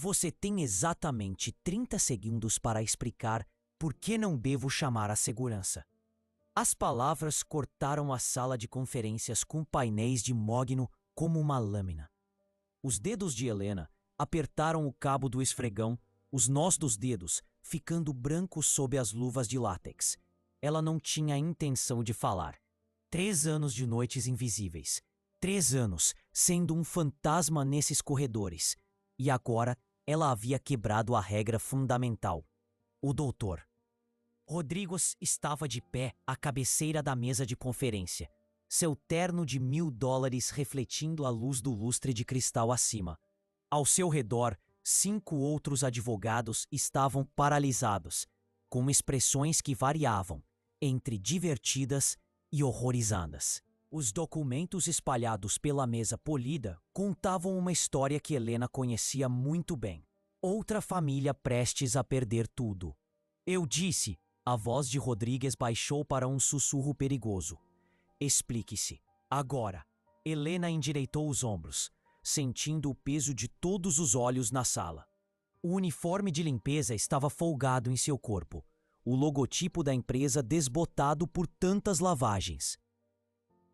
Você tem exatamente 30 segundos para explicar por que não devo chamar a segurança. As palavras cortaram a sala de conferências com painéis de mogno como uma lâmina. Os dedos de Helena apertaram o cabo do esfregão, os nós dos dedos ficando brancos sob as luvas de látex. Ela não tinha a intenção de falar. 3 anos de noites invisíveis. 3 anos sendo um fantasma nesses corredores. E agora ela havia quebrado a regra fundamental. O doutor Rodrigues estava de pé à cabeceira da mesa de conferência, seu terno de $1000 refletindo a luz do lustre de cristal acima. Ao seu redor, 5 outros advogados estavam paralisados, com expressões que variavam entre divertidas e horrorizadas. Os documentos espalhados pela mesa polida contavam uma história que Helena conhecia muito bem. Outra família prestes a perder tudo. Eu disse, a voz de Rodrigues baixou para um sussurro perigoso. Explique-se. Agora. Helena endireitou os ombros, sentindo o peso de todos os olhos na sala. O uniforme de limpeza estava folgado em seu corpo, o logotipo da empresa desbotado por tantas lavagens.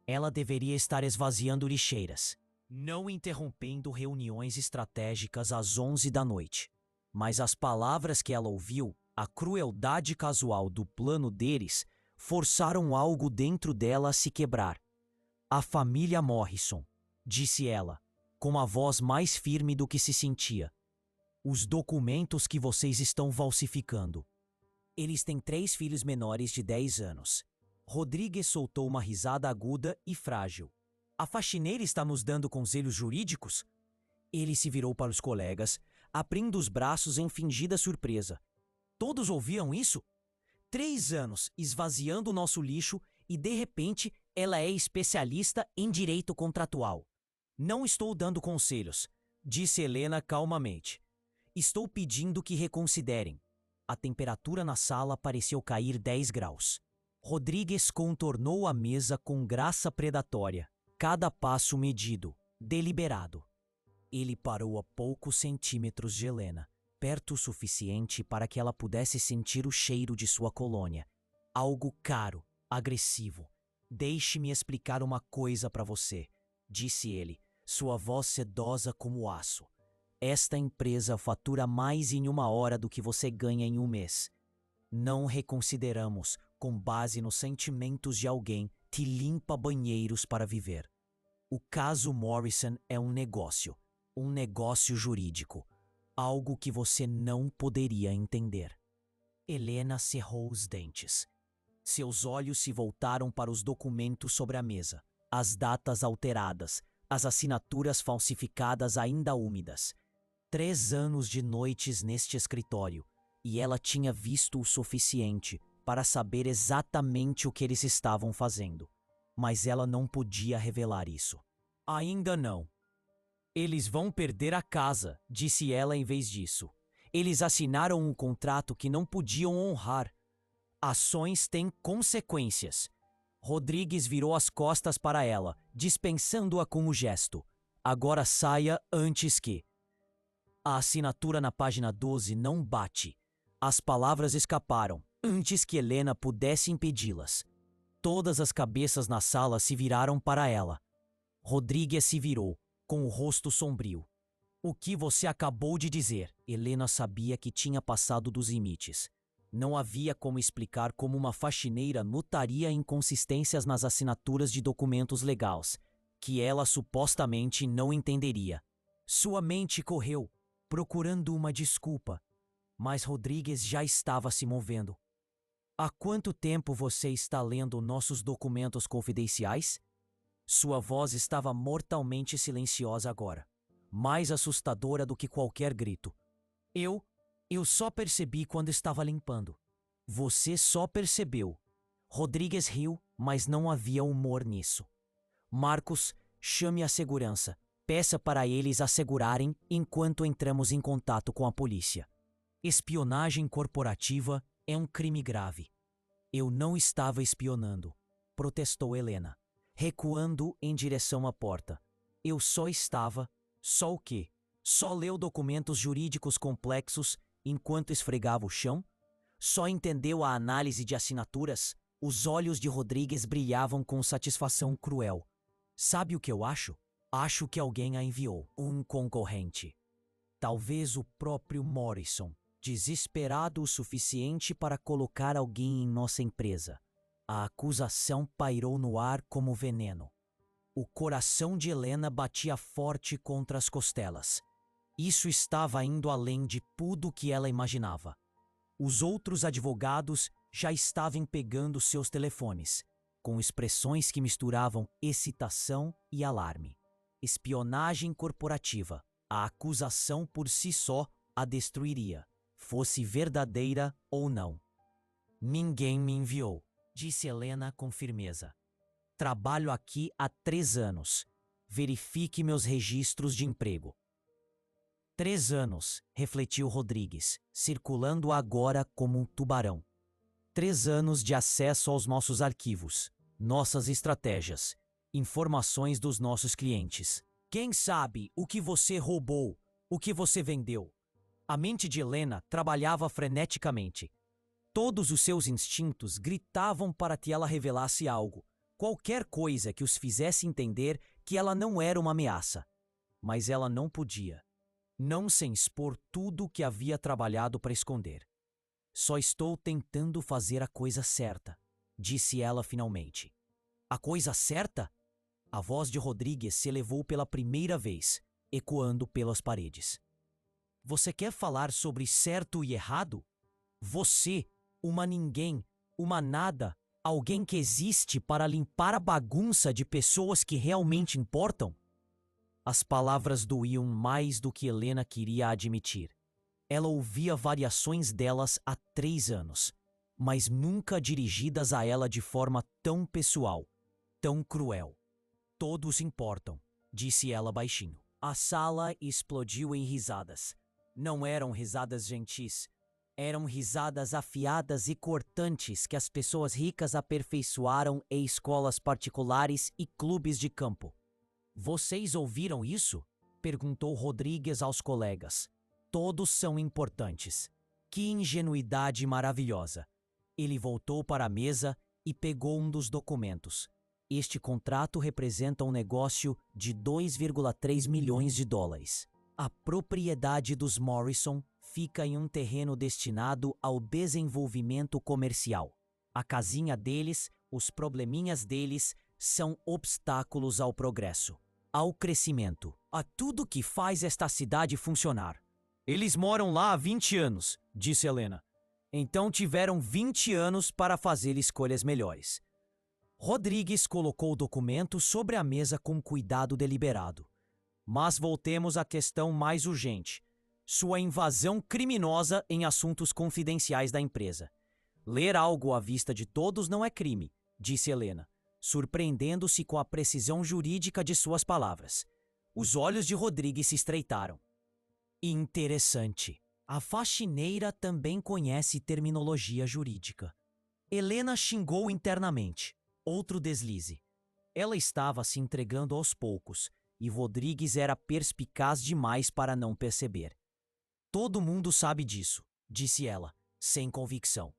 Ela deveria estar esvaziando lixeiras, não interrompendo reuniões estratégicas às 11 da noite. Mas as palavras que ela ouviu, a crueldade casual do plano deles, forçaram algo dentro dela a se quebrar. A família Morrison, disse ela, com a voz mais firme do que se sentia. Os documentos que vocês estão falsificando. Eles têm 3 filhos menores de 10 anos. Rodrigues soltou uma risada aguda e frágil. A faxineira está nos dando conselhos jurídicos? Ele se virou para os colegas, abrindo os braços em fingida surpresa. Todos ouviam isso? 3 anos esvaziando o nosso lixo e, de repente, ela é especialista em direito contratual. Não estou dando conselhos, disse Helena calmamente. Estou pedindo que reconsiderem. A temperatura na sala pareceu cair 10 graus. Rodrigues contornou a mesa com graça predatória, cada passo medido, deliberado. Ele parou a poucos centímetros de Helena, perto o suficiente para que ela pudesse sentir o cheiro de sua colônia. Algo caro, agressivo. Deixe-me explicar uma coisa para você, disse ele, sua voz sedosa como aço. Esta empresa fatura mais em 1 hora do que você ganha em 1 mês. Não reconsideramos com base nos sentimentos de alguém que limpa banheiros para viver. O caso Morrison é um negócio jurídico. Algo que você não poderia entender. Helena cerrou os dentes. Seus olhos se voltaram para os documentos sobre a mesa, as datas alteradas, as assinaturas falsificadas ainda úmidas. 3 anos de noites neste escritório, e ela tinha visto o suficiente para saber exatamente o que eles estavam fazendo. Mas ela não podia revelar isso. Ainda não. Eles vão perder a casa, disse ela em vez disso. Eles assinaram um contrato que não podiam honrar. Ações têm consequências. Rodrigues virou as costas para ela, dispensando-a com o gesto. Agora saia antes que... A assinatura na página 12 não bate. As palavras escaparam, antes que Helena pudesse impedi-las. Todas as cabeças na sala se viraram para ela. Rodrigues se virou, com o rosto sombrio. O que você acabou de dizer? Helena sabia que tinha passado dos limites. Não havia como explicar como uma faxineira notaria inconsistências nas assinaturas de documentos legais, que ela supostamente não entenderia. Sua mente correu, procurando uma desculpa, mas Rodrigues já estava se movendo. Há quanto tempo você está lendo nossos documentos confidenciais? Sua voz estava mortalmente silenciosa agora, mais assustadora do que qualquer grito. Eu só percebi quando estava limpando. Você só percebeu. Rodrigues riu, mas não havia humor nisso. Marcos, chame a segurança. Peça para eles assegurarem enquanto entramos em contato com a polícia. Espionagem corporativa é um crime grave. Eu não estava espionando, protestou Helena, recuando em direção à porta. Eu só estava... Só o quê? Só leu documentos jurídicos complexos enquanto esfregava o chão? Só entendeu a análise de assinaturas? Os olhos de Rodrigues brilhavam com satisfação cruel. Sabe o que eu acho? Acho que alguém a enviou. Um concorrente. Talvez o próprio Morrison, desesperado o suficiente para colocar alguém em nossa empresa. A acusação pairou no ar como veneno. O coração de Helena batia forte contra as costelas. Isso estava indo além de tudo que ela imaginava. Os outros advogados já estavam pegando seus telefones, com expressões que misturavam excitação e alarme. Espionagem corporativa. A acusação por si só a destruiria, fosse verdadeira ou não. Ninguém me enviou, disse Helena com firmeza. Trabalho aqui há 3 anos. Verifique meus registros de emprego. 3 anos, refletiu Rodrigues, circulando agora como um tubarão. 3 anos de acesso aos nossos arquivos, nossas estratégias, informações dos nossos clientes. Quem sabe o que você roubou, o que você vendeu? A mente de Helena trabalhava freneticamente. Todos os seus instintos gritavam para que ela revelasse algo, qualquer coisa que os fizesse entender que ela não era uma ameaça. Mas ela não podia. Não sem expor tudo o que havia trabalhado para esconder. Só estou tentando fazer a coisa certa, disse ela finalmente. A coisa certa? A voz de Rodrigues se elevou pela primeira vez, ecoando pelas paredes. Você quer falar sobre certo e errado? Você, uma ninguém, uma nada, alguém que existe para limpar a bagunça de pessoas que realmente importam? As palavras doíam mais do que Helena queria admitir. Ela ouvia variações delas há 3 anos, mas nunca dirigidas a ela de forma tão pessoal, tão cruel. Todos importam, disse ela baixinho. A sala explodiu em risadas. Não eram risadas gentis. Eram risadas afiadas e cortantes que as pessoas ricas aperfeiçoaram em escolas particulares e clubes de campo. Vocês ouviram isso? Perguntou Rodrigues aos colegas. Todos são importantes. Que ingenuidade maravilhosa. Ele voltou para a mesa e pegou um dos documentos. Este contrato representa um negócio de 2,3 milhões de dólares. A propriedade dos Morrison fica em um terreno destinado ao desenvolvimento comercial. A casinha deles, os probleminhas deles, são obstáculos ao progresso, ao crescimento, a tudo que faz esta cidade funcionar. Eles moram lá há 20 anos, disse Helena. Então tiveram 20 anos para fazer escolhas melhores. Rodrigues colocou o documento sobre a mesa com cuidado deliberado. Mas voltemos à questão mais urgente. Sua invasão criminosa em assuntos confidenciais da empresa. Ler algo à vista de todos não é crime, disse Helena, surpreendendo-se com a precisão jurídica de suas palavras. Os olhos de Rodrigues se estreitaram. Interessante. A faxineira também conhece terminologia jurídica. Helena xingou internamente. Outro deslize. Ela estava se entregando aos poucos, e Rodrigues era perspicaz demais para não perceber. Todo mundo sabe disso, disse ela, sem convicção.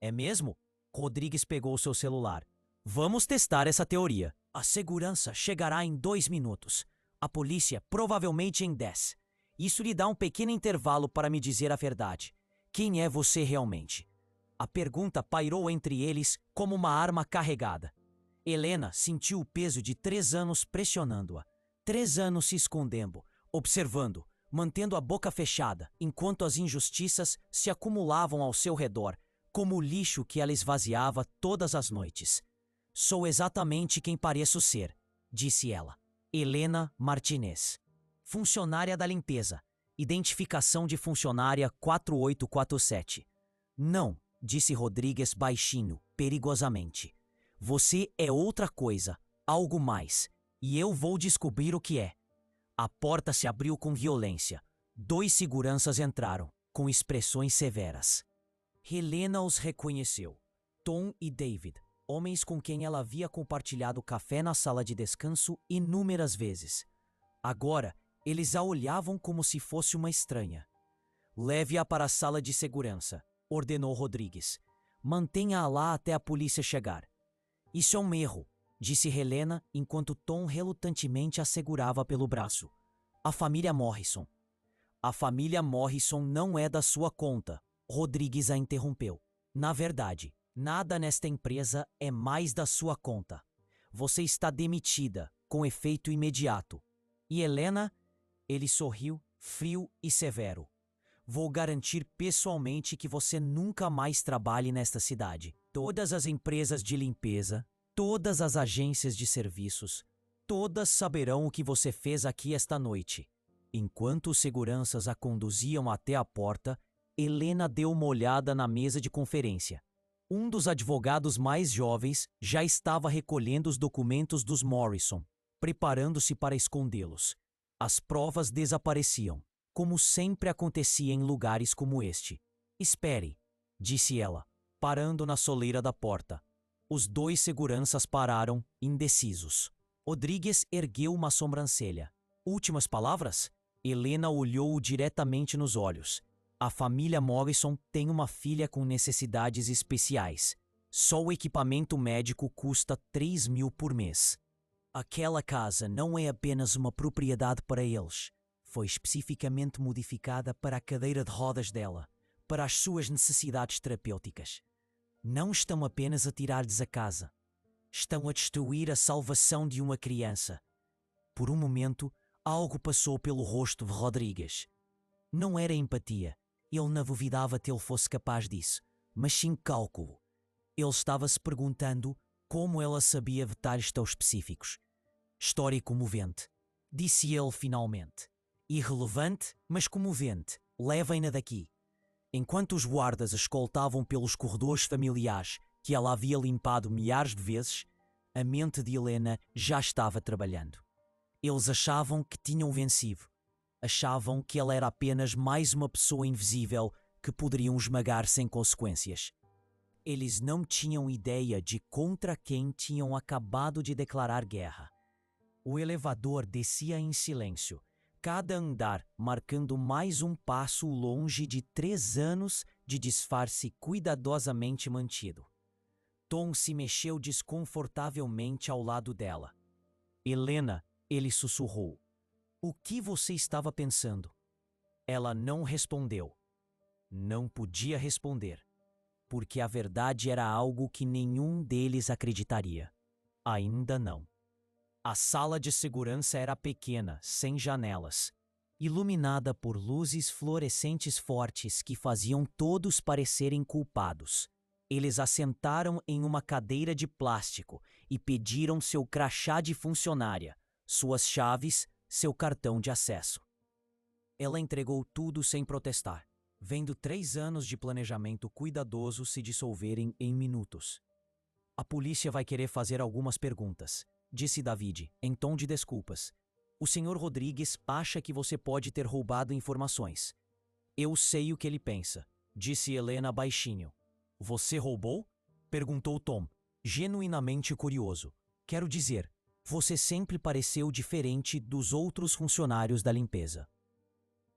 É mesmo? Rodrigues pegou seu celular. Vamos testar essa teoria. A segurança chegará em 2 minutos. A polícia provavelmente em 10. Isso lhe dá um pequeno intervalo para me dizer a verdade. Quem é você realmente? A pergunta pairou entre eles como uma arma carregada. Helena sentiu o peso de 3 anos pressionando-a. 3 anos se escondendo, observando, mantendo a boca fechada, enquanto as injustiças se acumulavam ao seu redor, como o lixo que ela esvaziava todas as noites. Sou exatamente quem pareço ser, disse ela. Helena Martinez. Funcionária da limpeza. Identificação de funcionária 4847. Não, disse Rodrigues baixinho, perigosamente. Você é outra coisa, algo mais, e eu vou descobrir o que é. A porta se abriu com violência. 2 seguranças entraram, com expressões severas. Helena os reconheceu. Tom e David, homens com quem ela havia compartilhado café na sala de descanso inúmeras vezes. Agora, Eles a olhavam como se fosse uma estranha. Leve-a para a sala de segurança, ordenou Rodrigues. Mantenha-a lá até a polícia chegar. Isso é um erro, disse Helena enquanto Tom relutantemente a segurava pelo braço. A família Morrison. A família Morrison não é da sua conta, Rodrigues a interrompeu. Na verdade, nada nesta empresa é mais da sua conta. Você está demitida, com efeito imediato. E Helena? Ele sorriu, frio e severo. Vou garantir pessoalmente que você nunca mais trabalhe nesta cidade. Todas as empresas de limpeza, todas as agências de serviços, todas saberão o que você fez aqui esta noite. Enquanto os seguranças a conduziam até a porta, Helena deu uma olhada na mesa de conferência. Um dos advogados mais jovens já estava recolhendo os documentos dos Morrison, preparando-se para escondê-los. As provas desapareciam, como sempre acontecia em lugares como este. Espere, disse ela, parando na soleira da porta. Os dois seguranças pararam, indecisos. Rodrigues ergueu uma sobrancelha. Últimas palavras? Helena olhou-o diretamente nos olhos. A família Morrison tem uma filha com necessidades especiais. Só o equipamento médico custa 3.000 por mês. Aquela casa não é apenas uma propriedade para eles. Foi especificamente modificada para a cadeira de rodas dela, para as suas necessidades terapêuticas. Não estão apenas a tirar-lhes a casa. Estão a destruir a salvação de uma criança. Por um momento, algo passou pelo rosto de Rodrigues. Não era empatia. Ele não duvidava que ele fosse capaz disso, mas sim cálculo. Ele estava se perguntando como ela sabia detalhes tão específicos. História comovente, disse ele finalmente. Irrelevante, mas comovente. Levem-na daqui. Enquanto os guardas a escoltavam pelos corredores familiares que ela havia limpado milhares de vezes, a mente de Helena já estava trabalhando. Eles achavam que tinham vencido. Achavam que ela era apenas mais uma pessoa invisível que poderiam esmagar sem consequências. Eles não tinham ideia de contra quem tinham acabado de declarar guerra. O elevador descia em silêncio, cada andar marcando mais um passo longe de 3 anos de disfarce cuidadosamente mantido. Tom se mexeu desconfortavelmente ao lado dela. Helena, ele sussurrou. O que você estava pensando? Ela não respondeu. Não podia responder, porque a verdade era algo que nenhum deles acreditaria. Ainda não. A sala de segurança era pequena, sem janelas, iluminada por luzes fluorescentes fortes que faziam todos parecerem culpados. Eles a sentaram em uma cadeira de plástico e pediram seu crachá de funcionária, suas chaves, seu cartão de acesso. Ela entregou tudo sem protestar, vendo 3 anos de planejamento cuidadoso se dissolverem em minutos. A polícia vai querer fazer algumas perguntas, disse David, em tom de desculpas. O Sr. Rodrigues acha que você pode ter roubado informações. Eu sei o que ele pensa, disse Helena baixinho. Você roubou? Perguntou Tom, genuinamente curioso. Quero dizer, você sempre pareceu diferente dos outros funcionários da limpeza.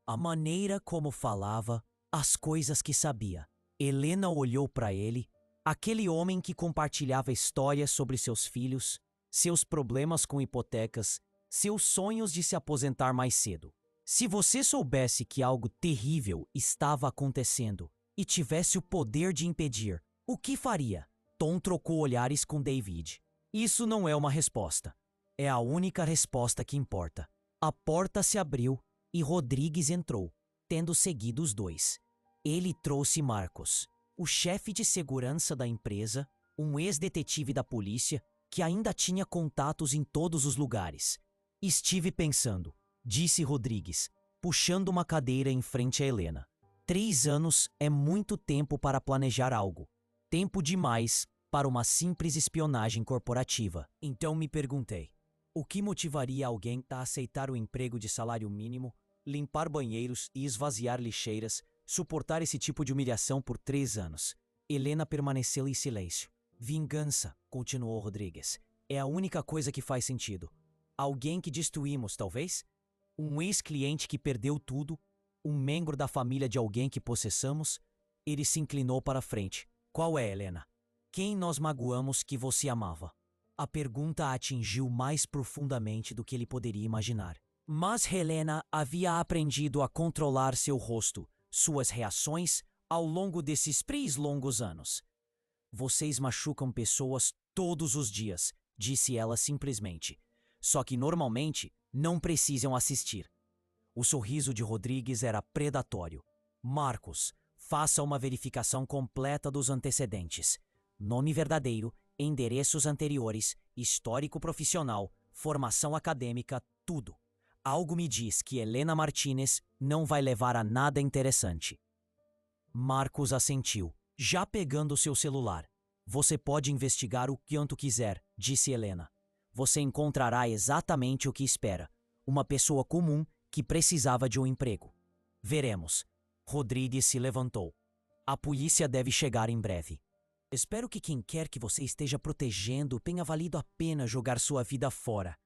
A maneira como falava, as coisas que sabia. Helena olhou para ele, aquele homem que compartilhava histórias sobre seus filhos, seus problemas com hipotecas, seus sonhos de se aposentar mais cedo. Se você soubesse que algo terrível estava acontecendo e tivesse o poder de impedir, o que faria? Tom trocou olhares com David. Isso não é uma resposta. É a única resposta que importa. A porta se abriu e Rodrigues entrou, tendo seguido os dois. Ele trouxe Marcos, o chefe de segurança da empresa, um ex-detetive da polícia que ainda tinha contatos em todos os lugares. Estive pensando, disse Rodrigues, puxando uma cadeira em frente a Helena. 3 anos é muito tempo para planejar algo. Tempo demais para uma simples espionagem corporativa. Então me perguntei, o que motivaria alguém a aceitar o emprego de salário mínimo, limpar banheiros e esvaziar lixeiras, suportar esse tipo de humilhação por 3 anos? Helena permaneceu em silêncio. Vingança, continuou Rodrigues. É a única coisa que faz sentido. Alguém que destruímos, talvez? Um ex-cliente que perdeu tudo? Um membro da família de alguém que possessamos? Ele se inclinou para a frente. Qual é, Helena? Quem nós magoamos que você amava? A pergunta a atingiu mais profundamente do que ele poderia imaginar. Mas Helena havia aprendido a controlar seu rosto, suas reações, ao longo desses 3 longos anos. Vocês machucam pessoas todos os dias, disse ela simplesmente. Só que normalmente não precisam assistir. O sorriso de Rodrigues era predatório. Marcos, faça uma verificação completa dos antecedentes. Nome verdadeiro, endereços anteriores, histórico profissional, formação acadêmica, tudo. Algo me diz que Helena Martínez não vai levar a nada interessante. Marcos assentiu, já pegando seu celular. Você pode investigar o quanto quiser, disse Helena. Você encontrará exatamente o que espera. Uma pessoa comum que precisava de um emprego. Veremos. Rodrigues se levantou. A polícia deve chegar em breve. Espero que quem quer que você esteja protegendo tenha valido a pena jogar sua vida fora.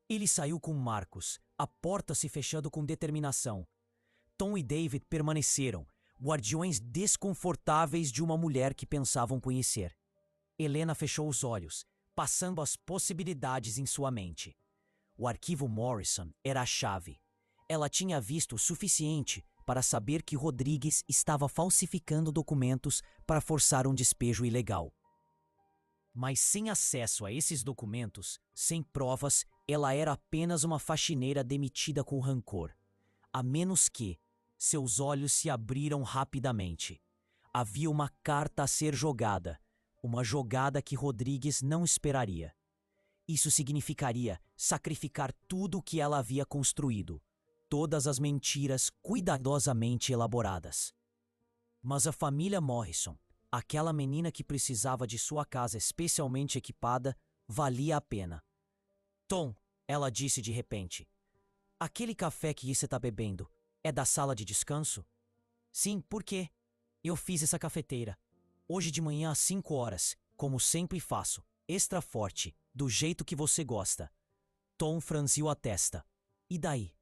Ele saiu com Marcos, a porta se fechando com determinação. Tom e David permaneceram, guardiões desconfortáveis de uma mulher que pensavam conhecer. Helena fechou os olhos, passando as possibilidades em sua mente. O arquivo Morrison era a chave. Ela tinha visto o suficiente para saber que Rodrigues estava falsificando documentos para forçar um despejo ilegal. Mas sem acesso a esses documentos, sem provas, ela era apenas uma faxineira demitida com rancor. A menos que seus olhos se abriram rapidamente. Havia uma carta a ser jogada, uma jogada que Rodrigues não esperaria. Isso significaria sacrificar tudo o que ela havia construído, todas as mentiras cuidadosamente elaboradas. Mas a família Morrison, aquela menina que precisava de sua casa especialmente equipada, valia a pena. Tom, ela disse de repente, aquele café que você está bebendo é da sala de descanso? Sim, por quê? Eu fiz essa cafeteira. Hoje de manhã às 5 horas, como sempre faço, extra forte, do jeito que você gosta. Tom franziu a testa. E daí?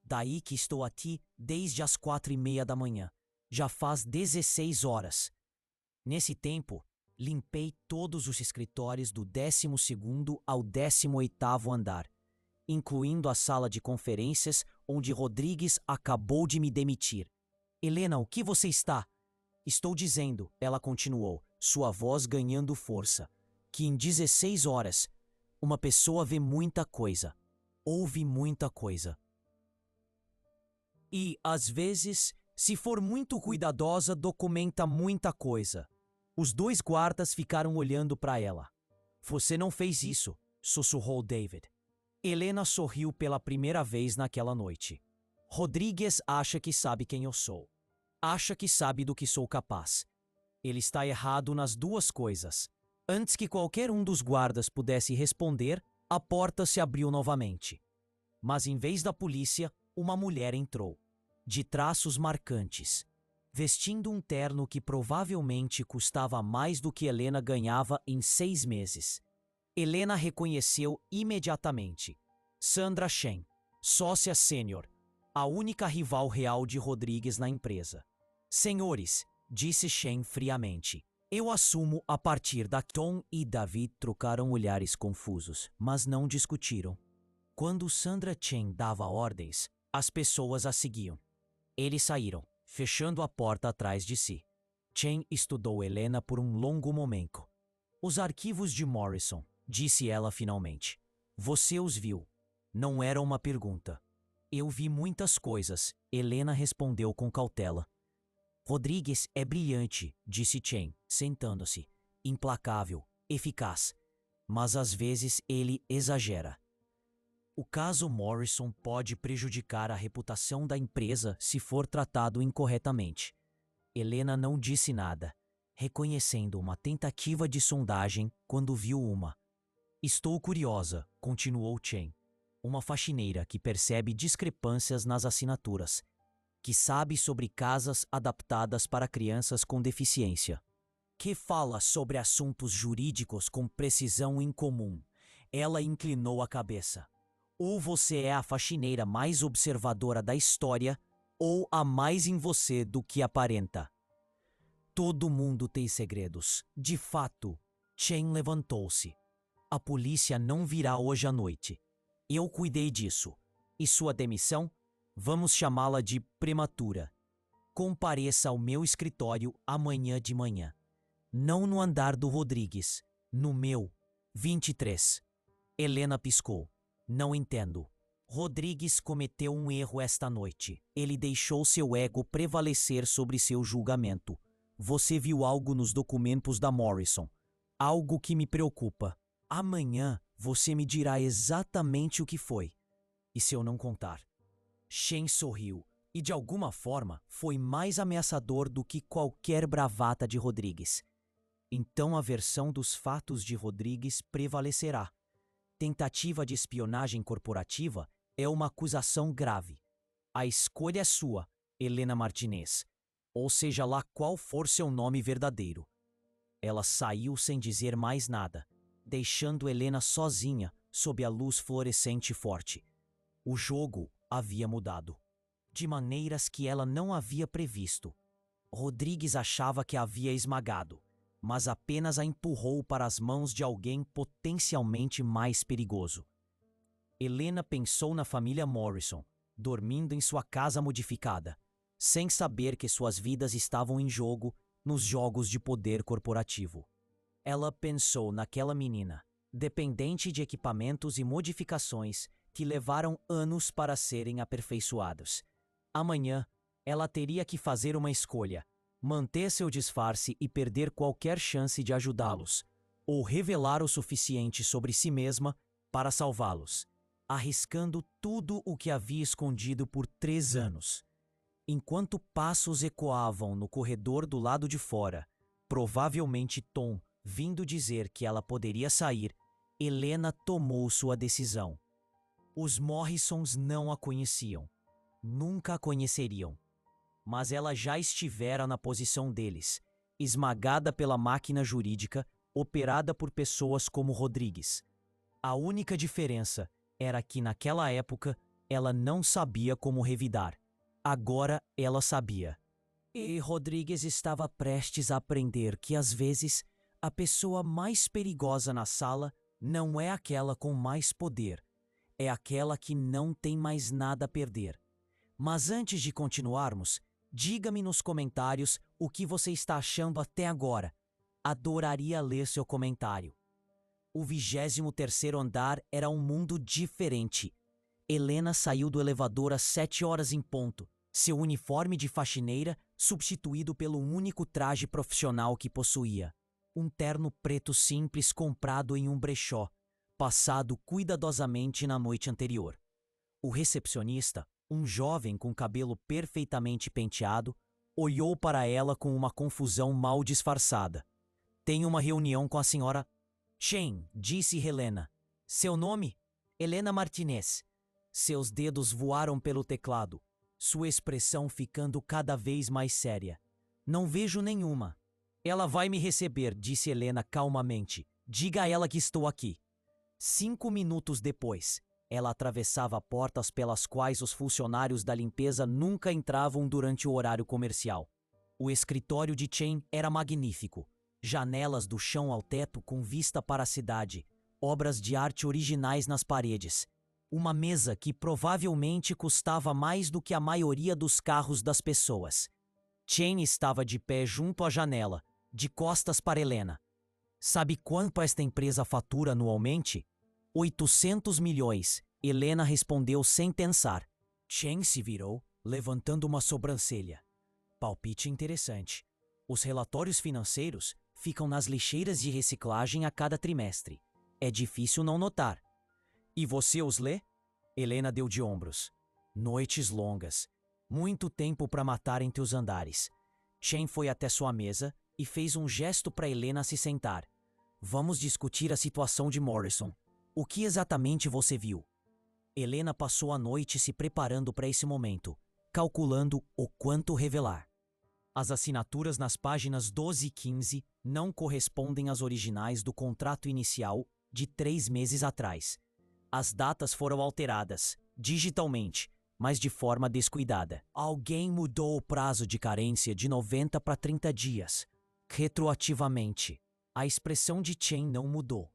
Daí que estou aqui desde as 4:30 da manhã. Já faz 16 horas. Nesse tempo, limpei todos os escritórios do 12º ao 18º andar, incluindo a sala de conferências onde Rodrigues acabou de me demitir. Helena, o que você está? Estou dizendo, ela continuou, sua voz ganhando força, que em 16 horas, uma pessoa vê muita coisa, ouve muita coisa. E, às vezes, se for muito cuidadosa, documenta muita coisa. Os 2 guardas ficaram olhando para ela. Você não fez isso, sussurrou David. Helena sorriu pela primeira vez naquela noite. Rodrigues acha que sabe quem eu sou. Acha que sabe do que sou capaz. Ele está errado nas 2 coisas. Antes que qualquer um dos guardas pudesse responder, a porta se abriu novamente. Mas em vez da polícia, uma mulher entrou, de traços marcantes, vestindo um terno que provavelmente custava mais do que Helena ganhava em 6 meses. Helena reconheceu imediatamente. Sandra Chen, sócia sênior, a única rival real de Rodrigues na empresa. Senhores, disse Chen friamente, eu assumo a partir da... Tom e David trocaram olhares confusos, mas não discutiram. Quando Sandra Chen dava ordens, as pessoas a seguiam. Eles saíram, fechando a porta atrás de si. Chen estudou Helena por um longo momento. Os arquivos de Morrison, disse ela finalmente. Você os viu. Não era uma pergunta. Eu vi muitas coisas, Helena respondeu com cautela. Rodrigues é brilhante, disse Chen, sentando-se. Implacável, eficaz. Mas às vezes ele exagera. O caso Morrison pode prejudicar a reputação da empresa se for tratado incorretamente. Helena não disse nada, reconhecendo uma tentativa de sondagem quando viu uma. Estou curiosa, continuou Chen. Uma faxineira que percebe discrepâncias nas assinaturas, que sabe sobre casas adaptadas para crianças com deficiência, que fala sobre assuntos jurídicos com precisão incomum. Ela inclinou a cabeça. Ou você é a faxineira mais observadora da história, ou há mais em você do que aparenta. Todo mundo tem segredos. De fato, Chen levantou-se. A polícia não virá hoje à noite. Eu cuidei disso. E sua demissão? Vamos chamá-la de prematura. Compareça ao meu escritório amanhã de manhã. Não no andar do Rodrigues, no meu, 23. Helena piscou. Não entendo. Rodrigues cometeu um erro esta noite. Ele deixou seu ego prevalecer sobre seu julgamento. Você viu algo nos documentos da Morrison. Algo que me preocupa. Amanhã você me dirá exatamente o que foi. E se eu não contar? Shen sorriu, e de alguma forma foi mais ameaçador do que qualquer bravata de Rodrigues. Então a versão dos fatos de Rodrigues prevalecerá. Tentativa de espionagem corporativa é uma acusação grave. A escolha é sua, Helena Martinez, ou seja lá qual for seu nome verdadeiro. Ela saiu sem dizer mais nada, deixando Helena sozinha sob a luz fluorescente forte. O jogo havia mudado, de maneiras que ela não havia previsto. Rodrigues achava que a havia esmagado, mas apenas a empurrou para as mãos de alguém potencialmente mais perigoso. Helena pensou na família Morrison, dormindo em sua casa modificada, sem saber que suas vidas estavam em jogo nos jogos de poder corporativo. Ela pensou naquela menina, dependente de equipamentos e modificações que levaram anos para serem aperfeiçoados. Amanhã, ela teria que fazer uma escolha: manter seu disfarce e perder qualquer chance de ajudá-los, ou revelar o suficiente sobre si mesma para salvá-los, arriscando tudo o que havia escondido por 3 anos. Enquanto passos ecoavam no corredor do lado de fora, provavelmente Tom vindo dizer que ela poderia sair, Helena tomou sua decisão. Os Morrisons não a conheciam. Nunca a conheceriam. Mas ela já estivera na posição deles, esmagada pela máquina jurídica operada por pessoas como Rodrigues. A única diferença era que naquela época ela não sabia como revidar. Agora ela sabia. E Rodrigues estava prestes a aprender que às vezes a pessoa mais perigosa na sala não é aquela com mais poder, é aquela que não tem mais nada a perder. Mas antes de continuarmos, diga-me nos comentários o que você está achando até agora. Adoraria ler seu comentário. O 23º andar era um mundo diferente. Helena saiu do elevador às 7 horas em ponto, seu uniforme de faxineira substituído pelo único traje profissional que possuía. Um terno preto simples comprado em um brechó, passado cuidadosamente na noite anterior. O recepcionista, um jovem com cabelo perfeitamente penteado, olhou para ela com uma confusão mal disfarçada. Tenho uma reunião com a senhora Chen, disse Helena. Seu nome? Helena Martinez. Seus dedos voaram pelo teclado, sua expressão ficando cada vez mais séria. Não vejo nenhuma. Ela vai me receber, disse Helena calmamente. Diga a ela que estou aqui. 5 minutos depois, ela atravessava portas pelas quais os funcionários da limpeza nunca entravam durante o horário comercial. O escritório de Chen era magnífico. Janelas do chão ao teto com vista para a cidade, obras de arte originais nas paredes. Uma mesa que provavelmente custava mais do que a maioria dos carros das pessoas. Chen estava de pé junto à janela, de costas para Helena. Sabe quanto esta empresa fatura anualmente? 800 milhões, Helena respondeu sem pensar. Chen se virou, levantando uma sobrancelha. Palpite interessante. Os relatórios financeiros ficam nas lixeiras de reciclagem a cada trimestre. É difícil não notar. E você os lê? Helena deu de ombros. Noites longas. Muito tempo para matar entre os andares. Chen foi até sua mesa e fez um gesto para Helena se sentar. Vamos discutir a situação de Morrison. O que exatamente você viu? Helena passou a noite se preparando para esse momento, calculando o quanto revelar. As assinaturas nas páginas 12 e 15 não correspondem às originais do contrato inicial de 3 meses atrás. As datas foram alteradas, digitalmente, mas de forma descuidada. Alguém mudou o prazo de carência de 90 para 30 dias, retroativamente. A expressão de Chen não mudou.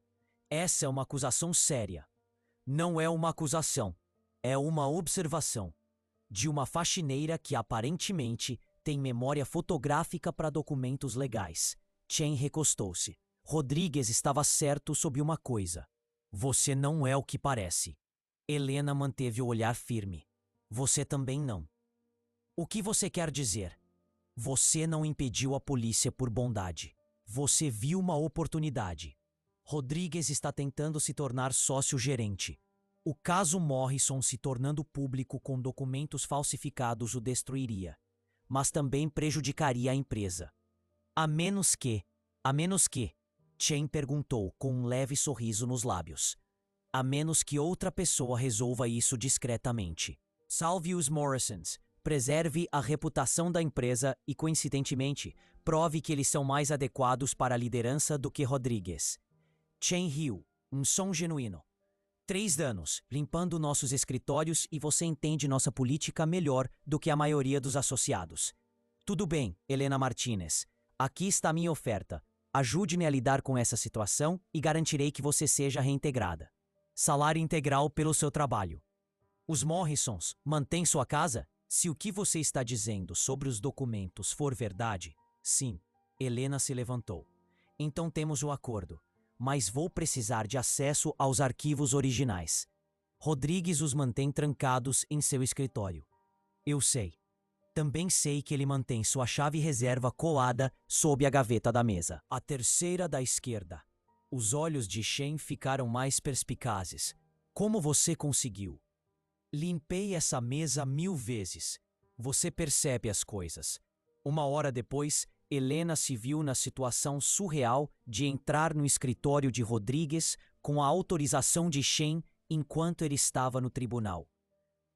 Essa é uma acusação séria. Não é uma acusação, é uma observação de uma faxineira que aparentemente tem memória fotográfica para documentos legais. Chen recostou-se. Rodrigues estava certo sobre uma coisa. Você não é o que parece. Helena manteve o olhar firme. Você também não. O que você quer dizer? Você não impediu a polícia por bondade. Você viu uma oportunidade. Rodrigues está tentando se tornar sócio-gerente. O caso Morrison se tornando público com documentos falsificados o destruiria, mas também prejudicaria a empresa. A menos que, Chen perguntou com um leve sorriso nos lábios. A menos que outra pessoa resolva isso discretamente. Salve os Morrisons, preserve a reputação da empresa e, coincidentemente, prove que eles são mais adequados para a liderança do que Rodrigues. Chen riu, um som genuíno. 3 anos, limpando nossos escritórios e você entende nossa política melhor do que a maioria dos associados. Tudo bem, Helena Martinez. Aqui está a minha oferta. Ajude-me a lidar com essa situação e garantirei que você seja reintegrada. Salário integral pelo seu trabalho. Os Morrisons mantêm sua casa? Se o que você está dizendo sobre os documentos for verdade, sim. Helena se levantou. Então temos o acordo. Mas vou precisar de acesso aos arquivos originais. Rodrigues os mantém trancados em seu escritório. Eu sei. Também sei que ele mantém sua chave reserva colada sob a gaveta da mesa. A terceira da esquerda. Os olhos de Chen ficaram mais perspicazes. Como você conseguiu? Limpei essa mesa 1000 vezes. Você percebe as coisas. 1 hora depois, Helena se viu na situação surreal de entrar no escritório de Rodrigues com a autorização de Chen enquanto ele estava no tribunal.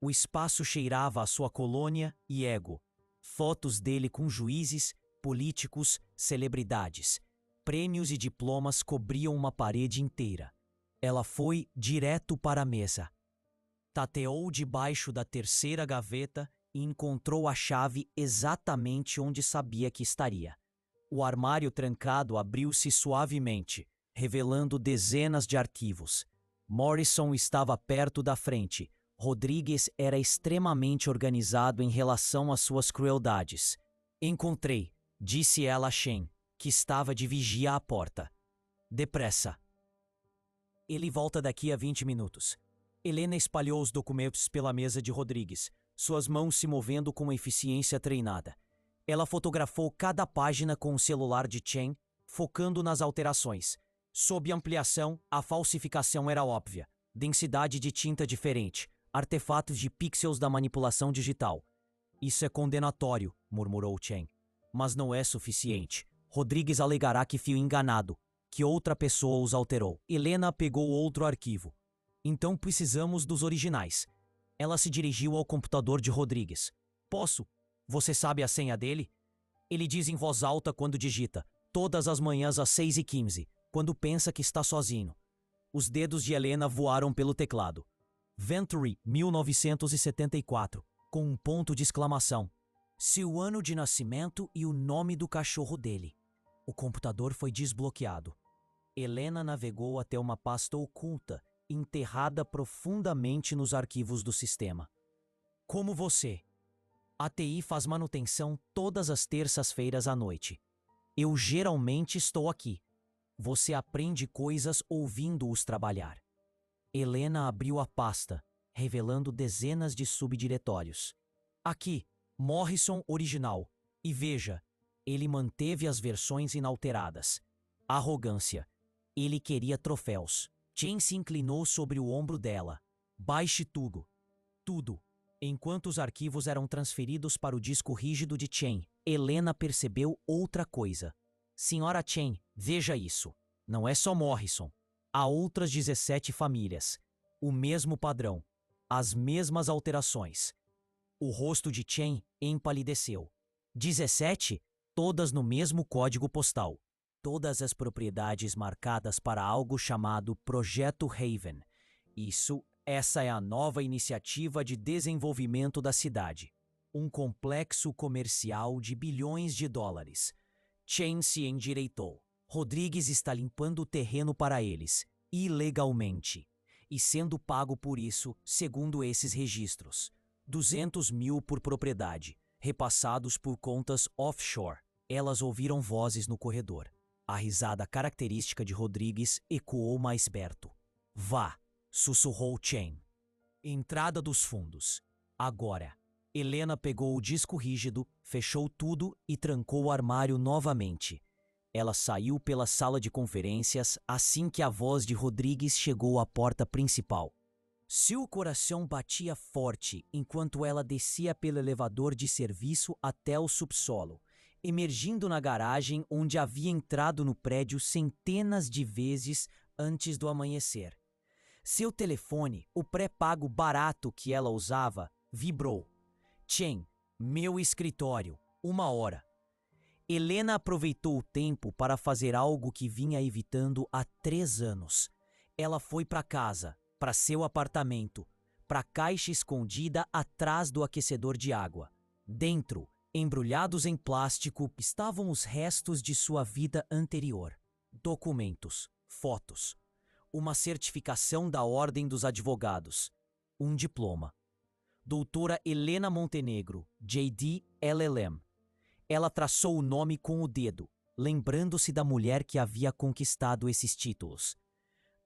O espaço cheirava a sua colônia e ego. Fotos dele com juízes, políticos, celebridades. Prêmios e diplomas cobriam uma parede inteira. Ela foi direto para a mesa. Tateou debaixo da terceira gaveta e encontrou a chave exatamente onde sabia que estaria. O armário trancado abriu-se suavemente, revelando dezenas de arquivos. Morrison estava perto da frente. Rodrigues era extremamente organizado em relação às suas crueldades. Encontrei, disse ela a Chen, que estava de vigia à porta. Depressa. Ele volta daqui a 20 minutos. Helena espalhou os documentos pela mesa de Rodrigues, suas mãos se movendo com eficiência treinada. Ela fotografou cada página com o celular de Chen, focando nas alterações. Sob ampliação, a falsificação era óbvia. Densidade de tinta diferente, artefatos de pixels da manipulação digital. Isso é condenatório, murmurou Chen. Mas não é suficiente. Rodrigues alegará que fui enganado, que outra pessoa os alterou. Helena pegou outro arquivo. Então precisamos dos originais. Ela se dirigiu ao computador de Rodrigues. Posso? Você sabe a senha dele? Ele diz em voz alta quando digita, todas as manhãs às 6h15, quando pensa que está sozinho. Os dedos de Helena voaram pelo teclado. Venturi, 1974, com um ponto de exclamação. Seu ano de nascimento e o nome do cachorro dele. O computador foi desbloqueado. Helena navegou até uma pasta oculta, enterrada profundamente nos arquivos do sistema. Como você. A TI faz manutenção todas as terças-feiras à noite. Eu geralmente estou aqui. Você aprende coisas ouvindo-os trabalhar. Helena abriu a pasta, revelando dezenas de subdiretórios. Aqui, Morrison original. E veja, ele manteve as versões inalteradas. Arrogância. Ele queria troféus. Chen se inclinou sobre o ombro dela. Baixe tudo. Tudo. Enquanto os arquivos eram transferidos para o disco rígido de Chen, Helena percebeu outra coisa. Senhora Chen, veja isso. Não é só Morrison. Há outras 17 famílias. O mesmo padrão. As mesmas alterações. O rosto de Chen empalideceu. 17? Todas no mesmo código postal. Todas as propriedades marcadas para algo chamado Projeto Haven. Essa é a nova iniciativa de desenvolvimento da cidade. Um complexo comercial de bilhões de dólares. Chen se endireitou. Rodrigues está limpando o terreno para eles, ilegalmente, e sendo pago por isso, segundo esses registros. 200 mil por propriedade, repassados por contas offshore. Elas ouviram vozes no corredor. A risada característica de Rodrigues ecoou mais perto. Vá, sussurrou Chen. Entrada dos fundos. Agora. Helena pegou o disco rígido, fechou tudo e trancou o armário novamente. Ela saiu pela sala de conferências assim que a voz de Rodrigues chegou à porta principal. Seu coração batia forte enquanto ela descia pelo elevador de serviço até o subsolo, emergindo na garagem onde havia entrado no prédio centenas de vezes antes do amanhecer. Seu telefone, o pré-pago barato que ela usava, vibrou. Chen, meu escritório, 1 hora. Helena aproveitou o tempo para fazer algo que vinha evitando há 3 anos. Ela foi para casa, para seu apartamento, para a caixa escondida atrás do aquecedor de água. Dentro, embrulhados em plástico, estavam os restos de sua vida anterior. Documentos, fotos, uma certificação da Ordem dos Advogados, um diploma. Doutora Helena Montenegro, J.D. LLM. Ela traçou o nome com o dedo, lembrando-se da mulher que havia conquistado esses títulos.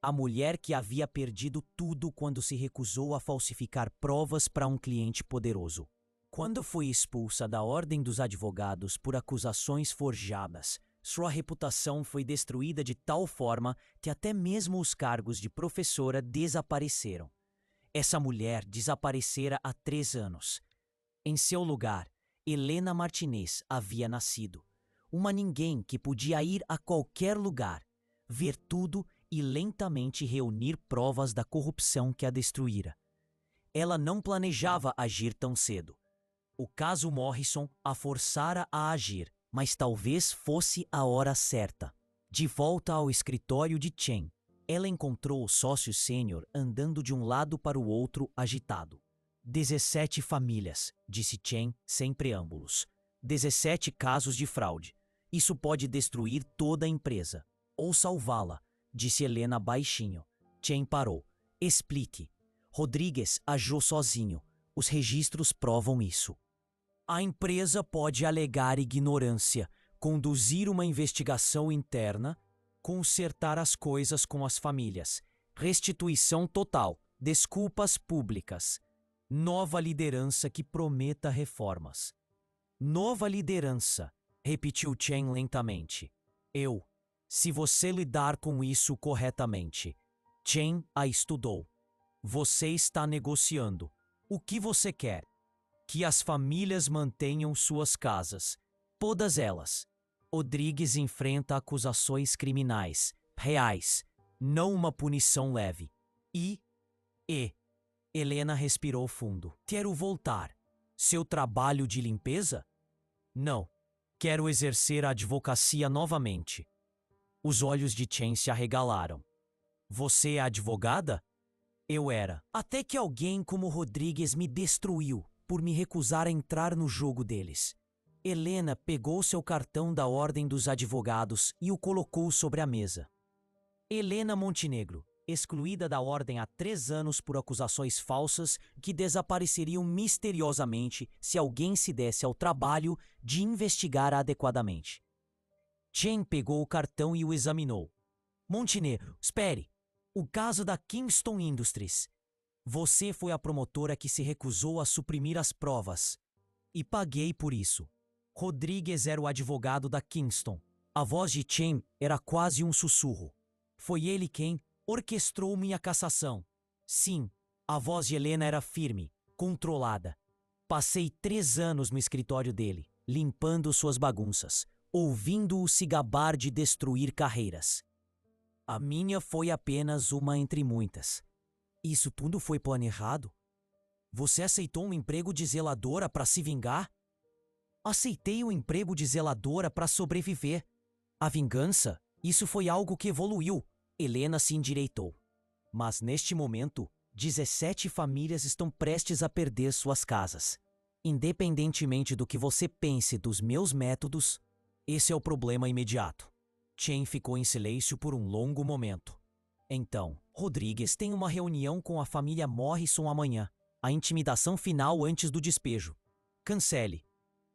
A mulher que havia perdido tudo quando se recusou a falsificar provas para um cliente poderoso. Quando foi expulsa da Ordem dos Advogados por acusações forjadas, sua reputação foi destruída de tal forma que até mesmo os cargos de professora desapareceram. Essa mulher desaparecera há 3 anos. Em seu lugar, Helena Martinez havia nascido. Uma ninguém que podia ir a qualquer lugar, ver tudo e lentamente reunir provas da corrupção que a destruíra. Ela não planejava agir tão cedo. O caso Morrison a forçara a agir, mas talvez fosse a hora certa. De volta ao escritório de Chen, ela encontrou o sócio sênior andando de um lado para o outro agitado. 17 famílias, disse Chen sem preâmbulos. 17 casos de fraude. Isso pode destruir toda a empresa. Ou salvá-la, disse Helena baixinho. Chen parou. Explique. Rodrigues agiu sozinho. Os registros provam isso. A empresa pode alegar ignorância, conduzir uma investigação interna, consertar as coisas com as famílias, restituição total, desculpas públicas, nova liderança que prometa reformas. Nova liderança, repetiu Chen lentamente. Se você lidar com isso corretamente. Chen a estudou. Você está negociando. O que você quer? Que as famílias mantenham suas casas. Todas elas. Rodrigues enfrenta acusações criminais, reais, não uma punição leve. Helena respirou fundo. Quero voltar. Seu trabalho de limpeza? Não. Quero exercer a advocacia novamente. Os olhos de Chen se arregalaram. Você é advogada? Eu era. Até que alguém como Rodrigues me destruiu por me recusar a entrar no jogo deles. Helena pegou seu cartão da Ordem dos Advogados e o colocou sobre a mesa. Helena Montenegro, excluída da Ordem há 3 anos por acusações falsas que desapareceriam misteriosamente se alguém se desse ao trabalho de investigar adequadamente. Chen pegou o cartão e o examinou. Montenegro, espere. O caso da Kingston Industries. Você foi a promotora que se recusou a suprimir as provas. E paguei por isso. Rodrigues era o advogado da Kingston. A voz de Chen era quase um sussurro. Foi ele quem orquestrou minha cassação. Sim, a voz de Helena era firme, controlada. Passei 3 anos no escritório dele, limpando suas bagunças, ouvindo-o se gabar de destruir carreiras. A minha foi apenas uma entre muitas. Isso tudo foi planejado? Você aceitou um emprego de zeladora para se vingar? Aceitei um emprego de zeladora para sobreviver. A vingança, isso foi algo que evoluiu. Helena se endireitou. Mas neste momento, 17 famílias estão prestes a perder suas casas. Independentemente do que você pense dos meus métodos, esse é o problema imediato. Chen ficou em silêncio por um longo momento. Então, Rodrigues tem uma reunião com a família Morrison amanhã. A intimidação final antes do despejo. Cancele.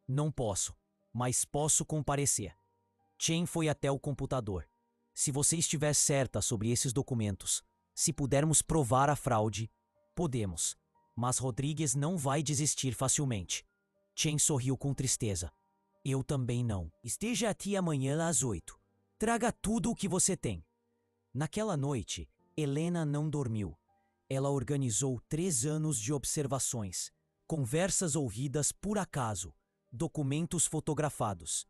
Não posso, mas posso comparecer. Chen foi até o computador. Se você estiver certa sobre esses documentos, se pudermos provar a fraude, podemos. Mas Rodrigues não vai desistir facilmente. Chen sorriu com tristeza. Eu também não. Esteja aqui amanhã às 8. Traga tudo o que você tem. Naquela noite, Helena não dormiu. Ela organizou 3 anos de observações, conversas ouvidas por acaso, documentos fotografados.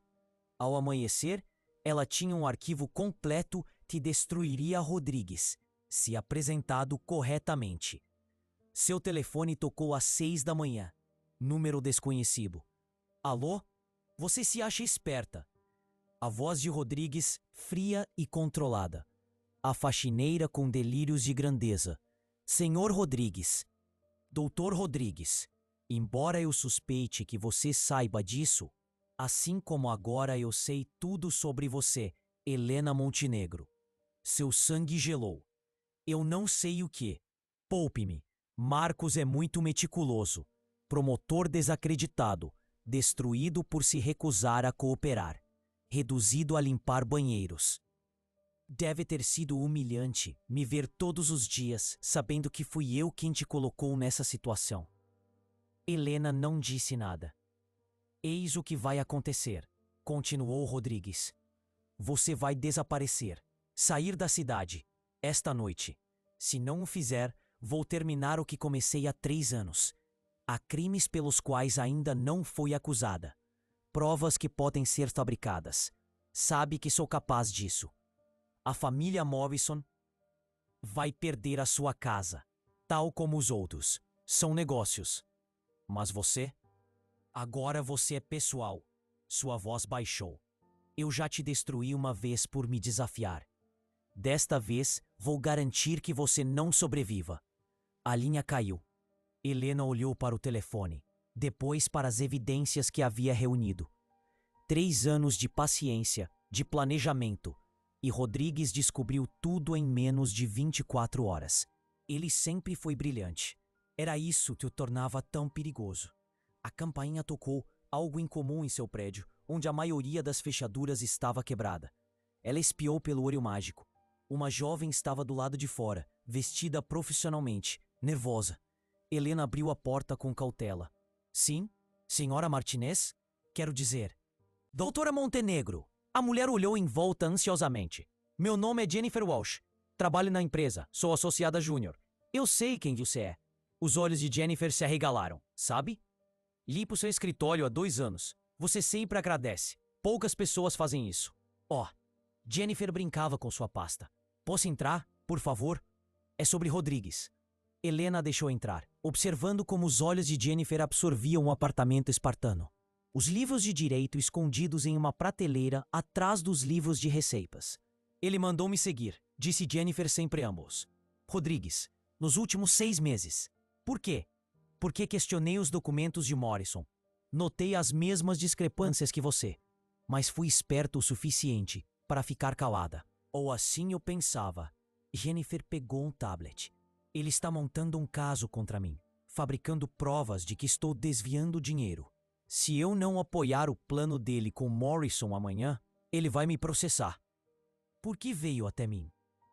Ao amanhecer, ela tinha um arquivo completo que destruiria Rodrigues, se apresentado corretamente. Seu telefone tocou às 6 da manhã. Número desconhecido. Alô? Você se acha esperta. A voz de Rodrigues, fria e controlada. A faxineira com delírios de grandeza. Senhor Rodrigues. Doutor Rodrigues. Embora eu suspeite que você saiba disso, assim como agora eu sei tudo sobre você, Helena Montenegro. Seu sangue gelou. Eu não sei o que. Poupe-me. Marcos é muito meticuloso. Promotor desacreditado. Destruído por se recusar a cooperar. Reduzido a limpar banheiros. Deve ter sido humilhante me ver todos os dias sabendo que fui eu quem te colocou nessa situação. Helena não disse nada. Eis o que vai acontecer, continuou Rodrigues. Você vai desaparecer, sair da cidade, esta noite. Se não o fizer, vou terminar o que comecei há 3 anos. Há crimes pelos quais ainda não fui acusada. Provas que podem ser fabricadas. Sabe que sou capaz disso. A família Morrison vai perder a sua casa, tal como os outros. São negócios. Mas você? Agora você é pessoal. Sua voz baixou. Eu já te destruí uma vez por me desafiar. Desta vez, vou garantir que você não sobreviva. A linha caiu. Helena olhou para o telefone, depois para as evidências que havia reunido. 3 anos de paciência, de planejamento, e Rodrigues descobriu tudo em menos de 24 horas. Ele sempre foi brilhante. Era isso que o tornava tão perigoso. A campainha tocou, algo incomum em seu prédio, onde a maioria das fechaduras estava quebrada. Ela espiou pelo olho mágico. Uma jovem estava do lado de fora, vestida profissionalmente, nervosa. Helena abriu a porta com cautela. Sim, senhora Martinez? Quero dizer. Doutora Montenegro. A mulher olhou em volta ansiosamente. Meu nome é Jennifer Walsh. Trabalho na empresa. Sou associada júnior. Eu sei quem você é. Os olhos de Jennifer se arregalaram, sabe? Limpo seu escritório há 2 anos. Você sempre agradece. Poucas pessoas fazem isso. Jennifer brincava com sua pasta. Posso entrar, por favor? É sobre Rodrigues. Helena deixou entrar, observando como os olhos de Jennifer absorviam o apartamento espartano. Os livros de direito escondidos em uma prateleira atrás dos livros de receitas. Ele mandou me seguir, disse Jennifer sem preâmbulos. Rodrigues, nos últimos 6 meses. Por quê? Porque questionei os documentos de Morrison. Notei as mesmas discrepâncias que você, mas fui esperto o suficiente para ficar calada. Ou assim eu pensava. Jennifer pegou um tablet. Ele está montando um caso contra mim, fabricando provas de que estou desviando dinheiro. Se eu não apoiar o plano dele com Morrison amanhã, ele vai me processar. Por que veio até mim?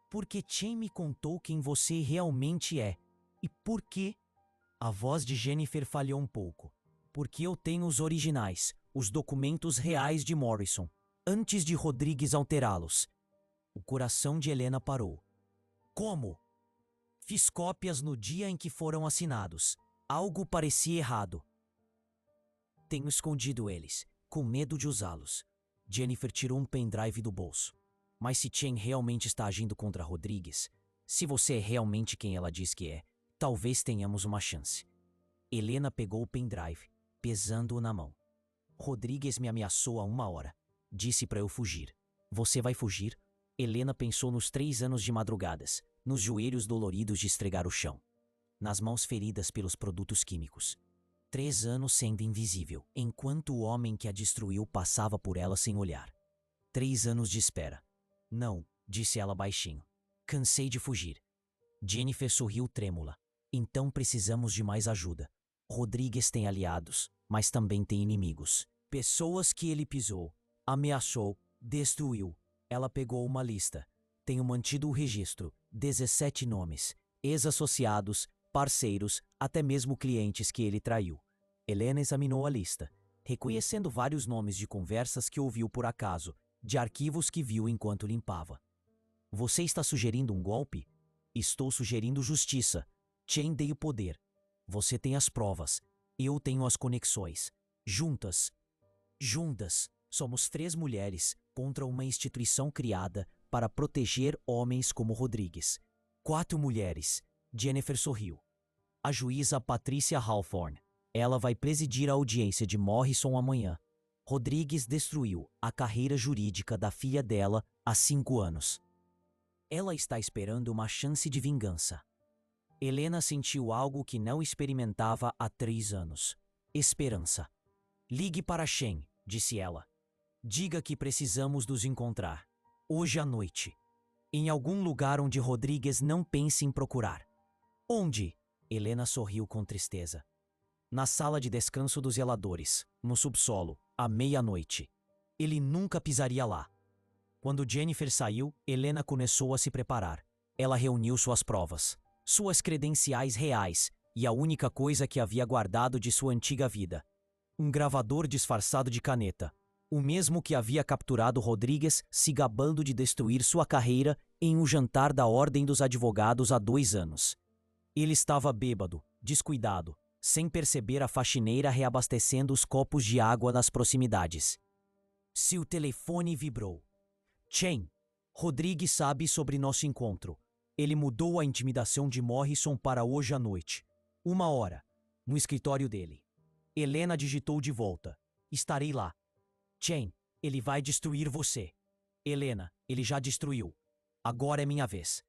Porque Chen me contou quem você realmente é. E por quê? A voz de Jennifer falhou um pouco. Porque eu tenho os originais, os documentos reais de Morrison, antes de Rodrigues alterá-los. O coração de Helena parou. Como? Fiz cópias no dia em que foram assinados. Algo parecia errado. Tenho escondido eles, com medo de usá-los. Jennifer tirou um pendrive do bolso. Mas se Chen realmente está agindo contra Rodrigues, se você é realmente quem ela diz que é, talvez tenhamos uma chance. Helena pegou o pendrive, pesando-o na mão. Rodrigues me ameaçou há 1 hora. Disse para eu fugir. Você vai fugir? Helena pensou nos 3 anos de madrugadas, nos joelhos doloridos de esfregar o chão, nas mãos feridas pelos produtos químicos. 3 anos sendo invisível, enquanto o homem que a destruiu passava por ela sem olhar. 3 anos de espera. Não, disse ela baixinho. Cansei de fugir. Jennifer sorriu trêmula. Então precisamos de mais ajuda. Rodrigues tem aliados, mas também tem inimigos. Pessoas que ele pisou, ameaçou, destruiu. Ela pegou uma lista. Tenho mantido o registro. 17 nomes. Ex-associados, parceiros, até mesmo clientes que ele traiu. Helena examinou a lista, reconhecendo vários nomes de conversas que ouviu por acaso, de arquivos que viu enquanto limpava. Você está sugerindo um golpe? Estou sugerindo justiça. Chen dei o poder. Você tem as provas. Eu tenho as conexões. Juntas, somos 3 mulheres contra uma instituição criada para proteger homens como Rodrigues. 4 mulheres. Jennifer sorriu. A juíza Patricia Hawthorne. Ela vai presidir a audiência de Morrison amanhã. Rodrigues destruiu a carreira jurídica da filha dela há 5 anos. Ela está esperando uma chance de vingança. Helena sentiu algo que não experimentava há 3 anos. Esperança. Ligue para Chen, disse ela. Diga que precisamos nos encontrar. Hoje à noite. Em algum lugar onde Rodrigues não pense em procurar. Onde? Helena sorriu com tristeza. Na sala de descanso dos zeladores, no subsolo, à meia-noite. Ele nunca pisaria lá. Quando Jennifer saiu, Helena começou a se preparar. Ela reuniu suas provas, suas credenciais reais e a única coisa que havia guardado de sua antiga vida. Um gravador disfarçado de caneta, o mesmo que havia capturado Rodrigues se gabando de destruir sua carreira em um jantar da Ordem dos Advogados há 2 anos. Ele estava bêbado, descuidado, sem perceber a faxineira reabastecendo os copos de água nas proximidades. Seu telefone vibrou. Chen, Rodrigues sabe sobre nosso encontro. Ele mudou a intimidação de Morrison para hoje à noite. 1 hora, no escritório dele. Helena digitou de volta. Estarei lá. Chen, ele vai destruir você. Helena, ele já destruiu. Agora é minha vez.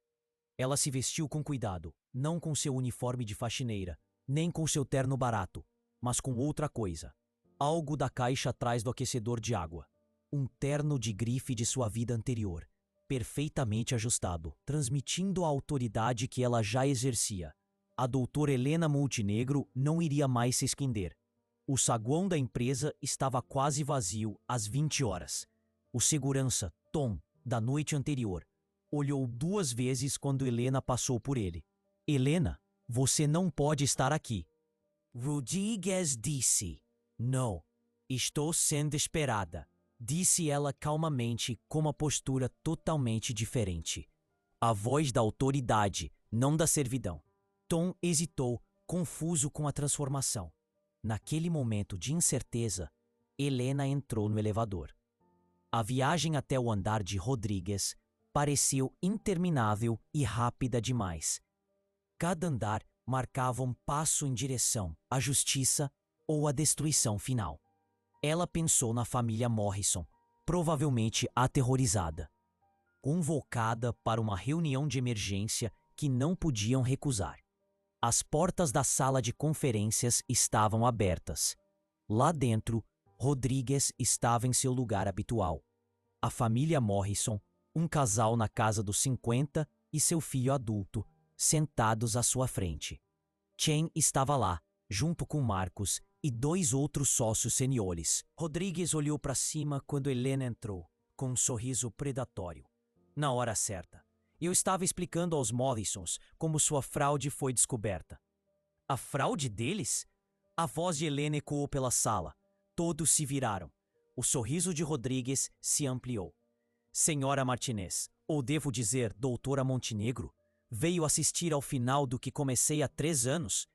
Ela se vestiu com cuidado, não com seu uniforme de faxineira, nem com seu terno barato, mas com outra coisa. Algo da caixa atrás do aquecedor de água. Um terno de grife de sua vida anterior, perfeitamente ajustado, transmitindo a autoridade que ela já exercia. A doutora Helena Montenegro não iria mais se esconder. O saguão da empresa estava quase vazio às 20 horas. O segurança, Tom, da noite anterior, olhou 2 vezes quando Helena passou por ele. Helena, você não pode estar aqui. Rodrigues disse. Não, estou sendo esperada, disse ela calmamente com uma postura totalmente diferente. A voz da autoridade, não da servidão. Tom hesitou, confuso com a transformação. Naquele momento de incerteza, Helena entrou no elevador. A viagem até o andar de Rodrigues pareceu interminável e rápida demais. Cada andar marcava um passo em direção à justiça ou à destruição final. Ela pensou na família Morrison, provavelmente aterrorizada, convocada para uma reunião de emergência que não podiam recusar. As portas da sala de conferências estavam abertas. Lá dentro, Rodrigues estava em seu lugar habitual. A família Morrison, um casal na casa dos 50 e seu filho adulto, sentados à sua frente. Chen estava lá, junto com Marcos e 2 outros sócios seniores. Rodrigues olhou para cima quando Helena entrou, com um sorriso predatório. Na hora certa. Eu estava explicando aos Morrisons como sua fraude foi descoberta. A fraude deles? A voz de Helena ecoou pela sala. Todos se viraram. O sorriso de Rodrigues se ampliou. Senhora Martinez, ou devo dizer, doutora Montenegro, veio assistir ao final do que comecei há 3 anos?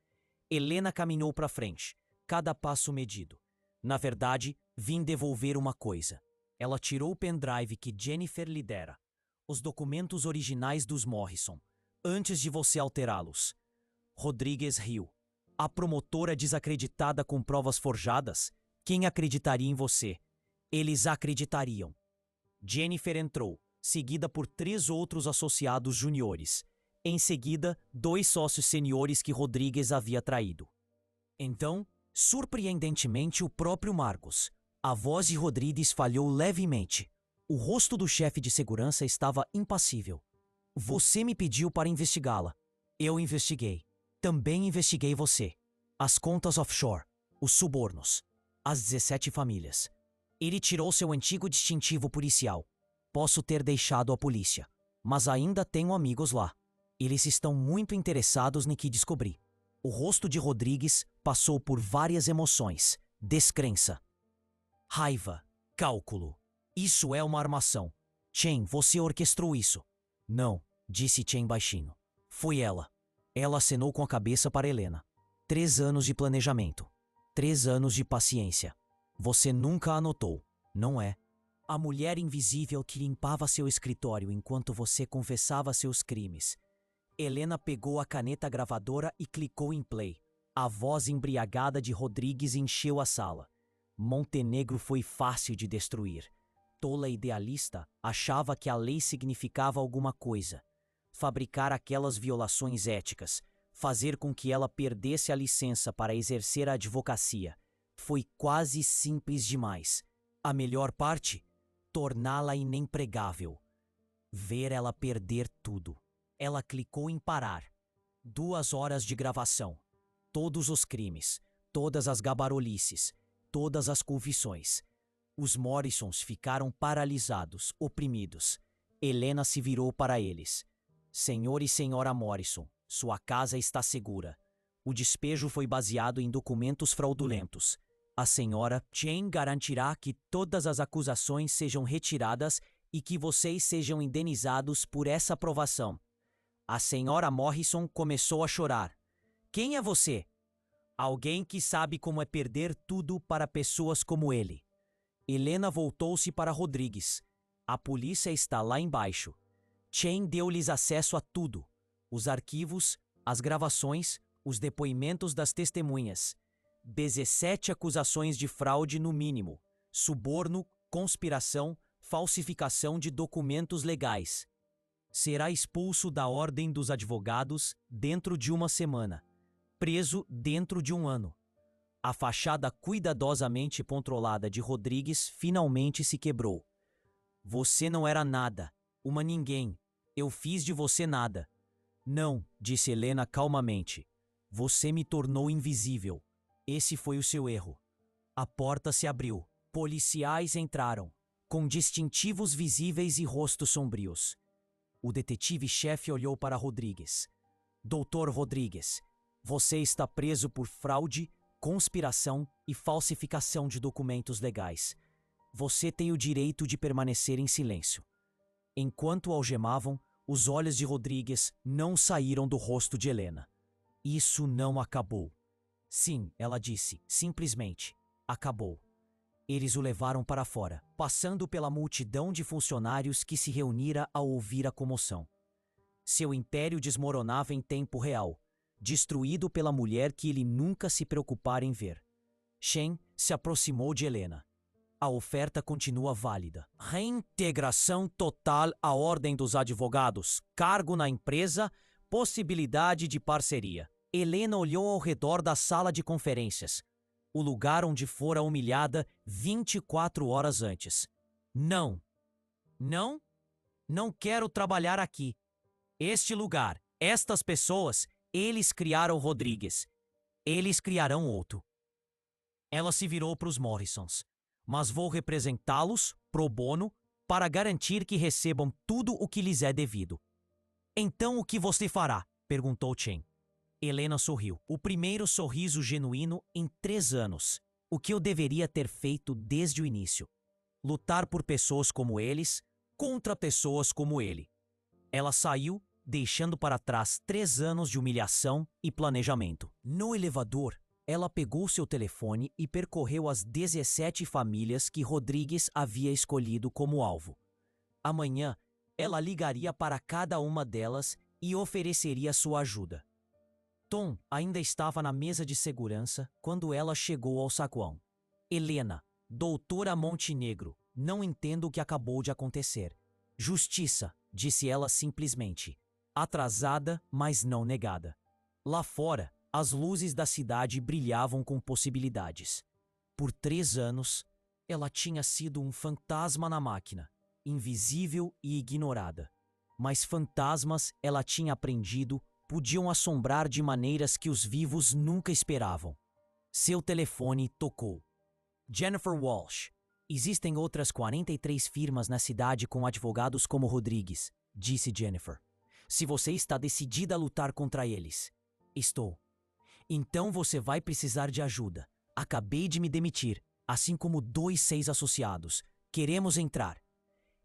Helena caminhou para frente, cada passo medido. Na verdade, vim devolver uma coisa. Ela tirou o pendrive que Jennifer lhe dera. Os documentos originais dos Morrison, antes de você alterá-los. Rodrigues riu. A promotora desacreditada com provas forjadas? Quem acreditaria em você? Eles acreditariam. Jennifer entrou, seguida por 3 outros associados juniores. Em seguida, 2 sócios seniores que Rodrigues havia traído. Então, surpreendentemente, o próprio Marcos. A voz de Rodrigues falhou levemente. O rosto do chefe de segurança estava impassível. Você me pediu para investigá-la. Eu investiguei. Também investiguei você. As contas offshore, os subornos, as 17 famílias. Ele tirou seu antigo distintivo policial. Posso ter deixado a polícia, mas ainda tenho amigos lá. Eles estão muito interessados no que descobri. O rosto de Rodrigues passou por várias emoções. Descrença, raiva, cálculo. Isso é uma armação. Chen, você orquestrou isso. Não, disse Chen baixinho. Foi ela. Ela acenou com a cabeça para Helena. 3 anos de planejamento. 3 anos de paciência. Você nunca anotou, não é? A mulher invisível que limpava seu escritório enquanto você confessava seus crimes. Helena pegou a caneta gravadora e clicou em play. A voz embriagada de Rodrigues encheu a sala. Montenegro foi fácil de destruir. Tola idealista achava que a lei significava alguma coisa. Fabricar aquelas violações éticas, fazer com que ela perdesse a licença para exercer a advocacia, foi quase simples demais. A melhor parte? Torná-la inempregável. Ver ela perder tudo. Ela clicou em parar. 2 horas de gravação. Todos os crimes, todas as gabarolices, todas as confissões. Os Morrisons ficaram paralisados, oprimidos. Helena se virou para eles. Senhor e senhora Morrison, sua casa está segura. O despejo foi baseado em documentos fraudulentos. A senhora Chen garantirá que todas as acusações sejam retiradas e que vocês sejam indenizados por essa aprovação. A senhora Morrison começou a chorar. Quem é você? Alguém que sabe como é perder tudo para pessoas como ele. Helena voltou-se para Rodrigues. A polícia está lá embaixo. Chen deu-lhes acesso a tudo. Os arquivos, as gravações, os depoimentos das testemunhas. 17 acusações de fraude no mínimo. Suborno, conspiração, falsificação de documentos legais. Será expulso da Ordem dos Advogados dentro de 1 semana. Preso dentro de 1 ano. A fachada cuidadosamente controlada de Rodrigues finalmente se quebrou. Você não era nada, uma ninguém. Eu fiz de você nada. Não, disse Helena calmamente. Você me tornou invisível. Esse foi o seu erro. A porta se abriu. Policiais entraram, com distintivos visíveis e rostos sombrios. O detetive-chefe olhou para Rodrigues. Doutor Rodrigues, você está preso por fraude, conspiração e falsificação de documentos legais. Você tem o direito de permanecer em silêncio. Enquanto o algemavam, os olhos de Rodrigues não saíram do rosto de Helena. Isso não acabou. Sim, ela disse, simplesmente, acabou. Eles o levaram para fora, passando pela multidão de funcionários que se reunira ao ouvir a comoção. Seu império desmoronava em tempo real, destruído pela mulher que ele nunca se preocupara em ver. Chen se aproximou de Helena. A oferta continua válida. Reintegração total à Ordem dos Advogados, cargo na empresa, possibilidade de parceria. Helena olhou ao redor da sala de conferências, o lugar onde fora humilhada 24 horas antes. Não. Não? Não quero trabalhar aqui. Este lugar, estas pessoas, eles criaram Rodrigues. Eles criarão outro. Ela se virou para os Morrisons. Mas vou representá-los, pro bono, para garantir que recebam tudo o que lhes é devido. Então o que você fará? Perguntou Chen. Helena sorriu. O primeiro sorriso genuíno em 3 anos. O que eu deveria ter feito desde o início. Lutar por pessoas como eles, contra pessoas como ele. Ela saiu, deixando para trás 3 anos de humilhação e planejamento. No elevador, ela pegou seu telefone e percorreu as 17 famílias que Rodrigues havia escolhido como alvo. Amanhã, ela ligaria para cada uma delas e ofereceria sua ajuda. Tom ainda estava na mesa de segurança quando ela chegou ao saguão. Helena, doutora Montenegro, não entendo o que acabou de acontecer. Justiça, disse ela simplesmente. Atrasada, mas não negada. Lá fora, as luzes da cidade brilhavam com possibilidades. Por 3 anos, ela tinha sido um fantasma na máquina, invisível e ignorada. Mas fantasmas, ela tinha aprendido, podiam assombrar de maneiras que os vivos nunca esperavam. Seu telefone tocou. Jennifer Walsh. Existem outras 43 firmas na cidade com advogados como Rodrigues, disse Jennifer. Se você está decidida a lutar contra eles. Estou. Então você vai precisar de ajuda. Acabei de me demitir, assim como 2 associados. Queremos entrar.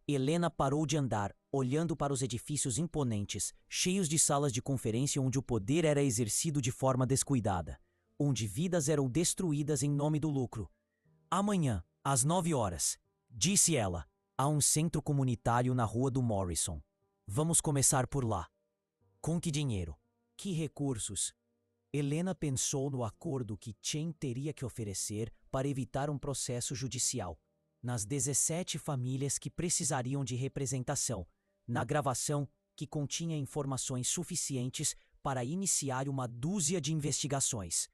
Helena parou de andar, olhando para os edifícios imponentes, cheios de salas de conferência onde o poder era exercido de forma descuidada, onde vidas eram destruídas em nome do lucro. Amanhã, às 9 horas, disse ela, há um centro comunitário na rua do Morrison. Vamos começar por lá. Com que dinheiro? Que recursos? Helena pensou no acordo que Chen teria que oferecer para evitar um processo judicial, nas 17 famílias que precisariam de representação, na gravação que continha informações suficientes para iniciar uma dúzia de investigações.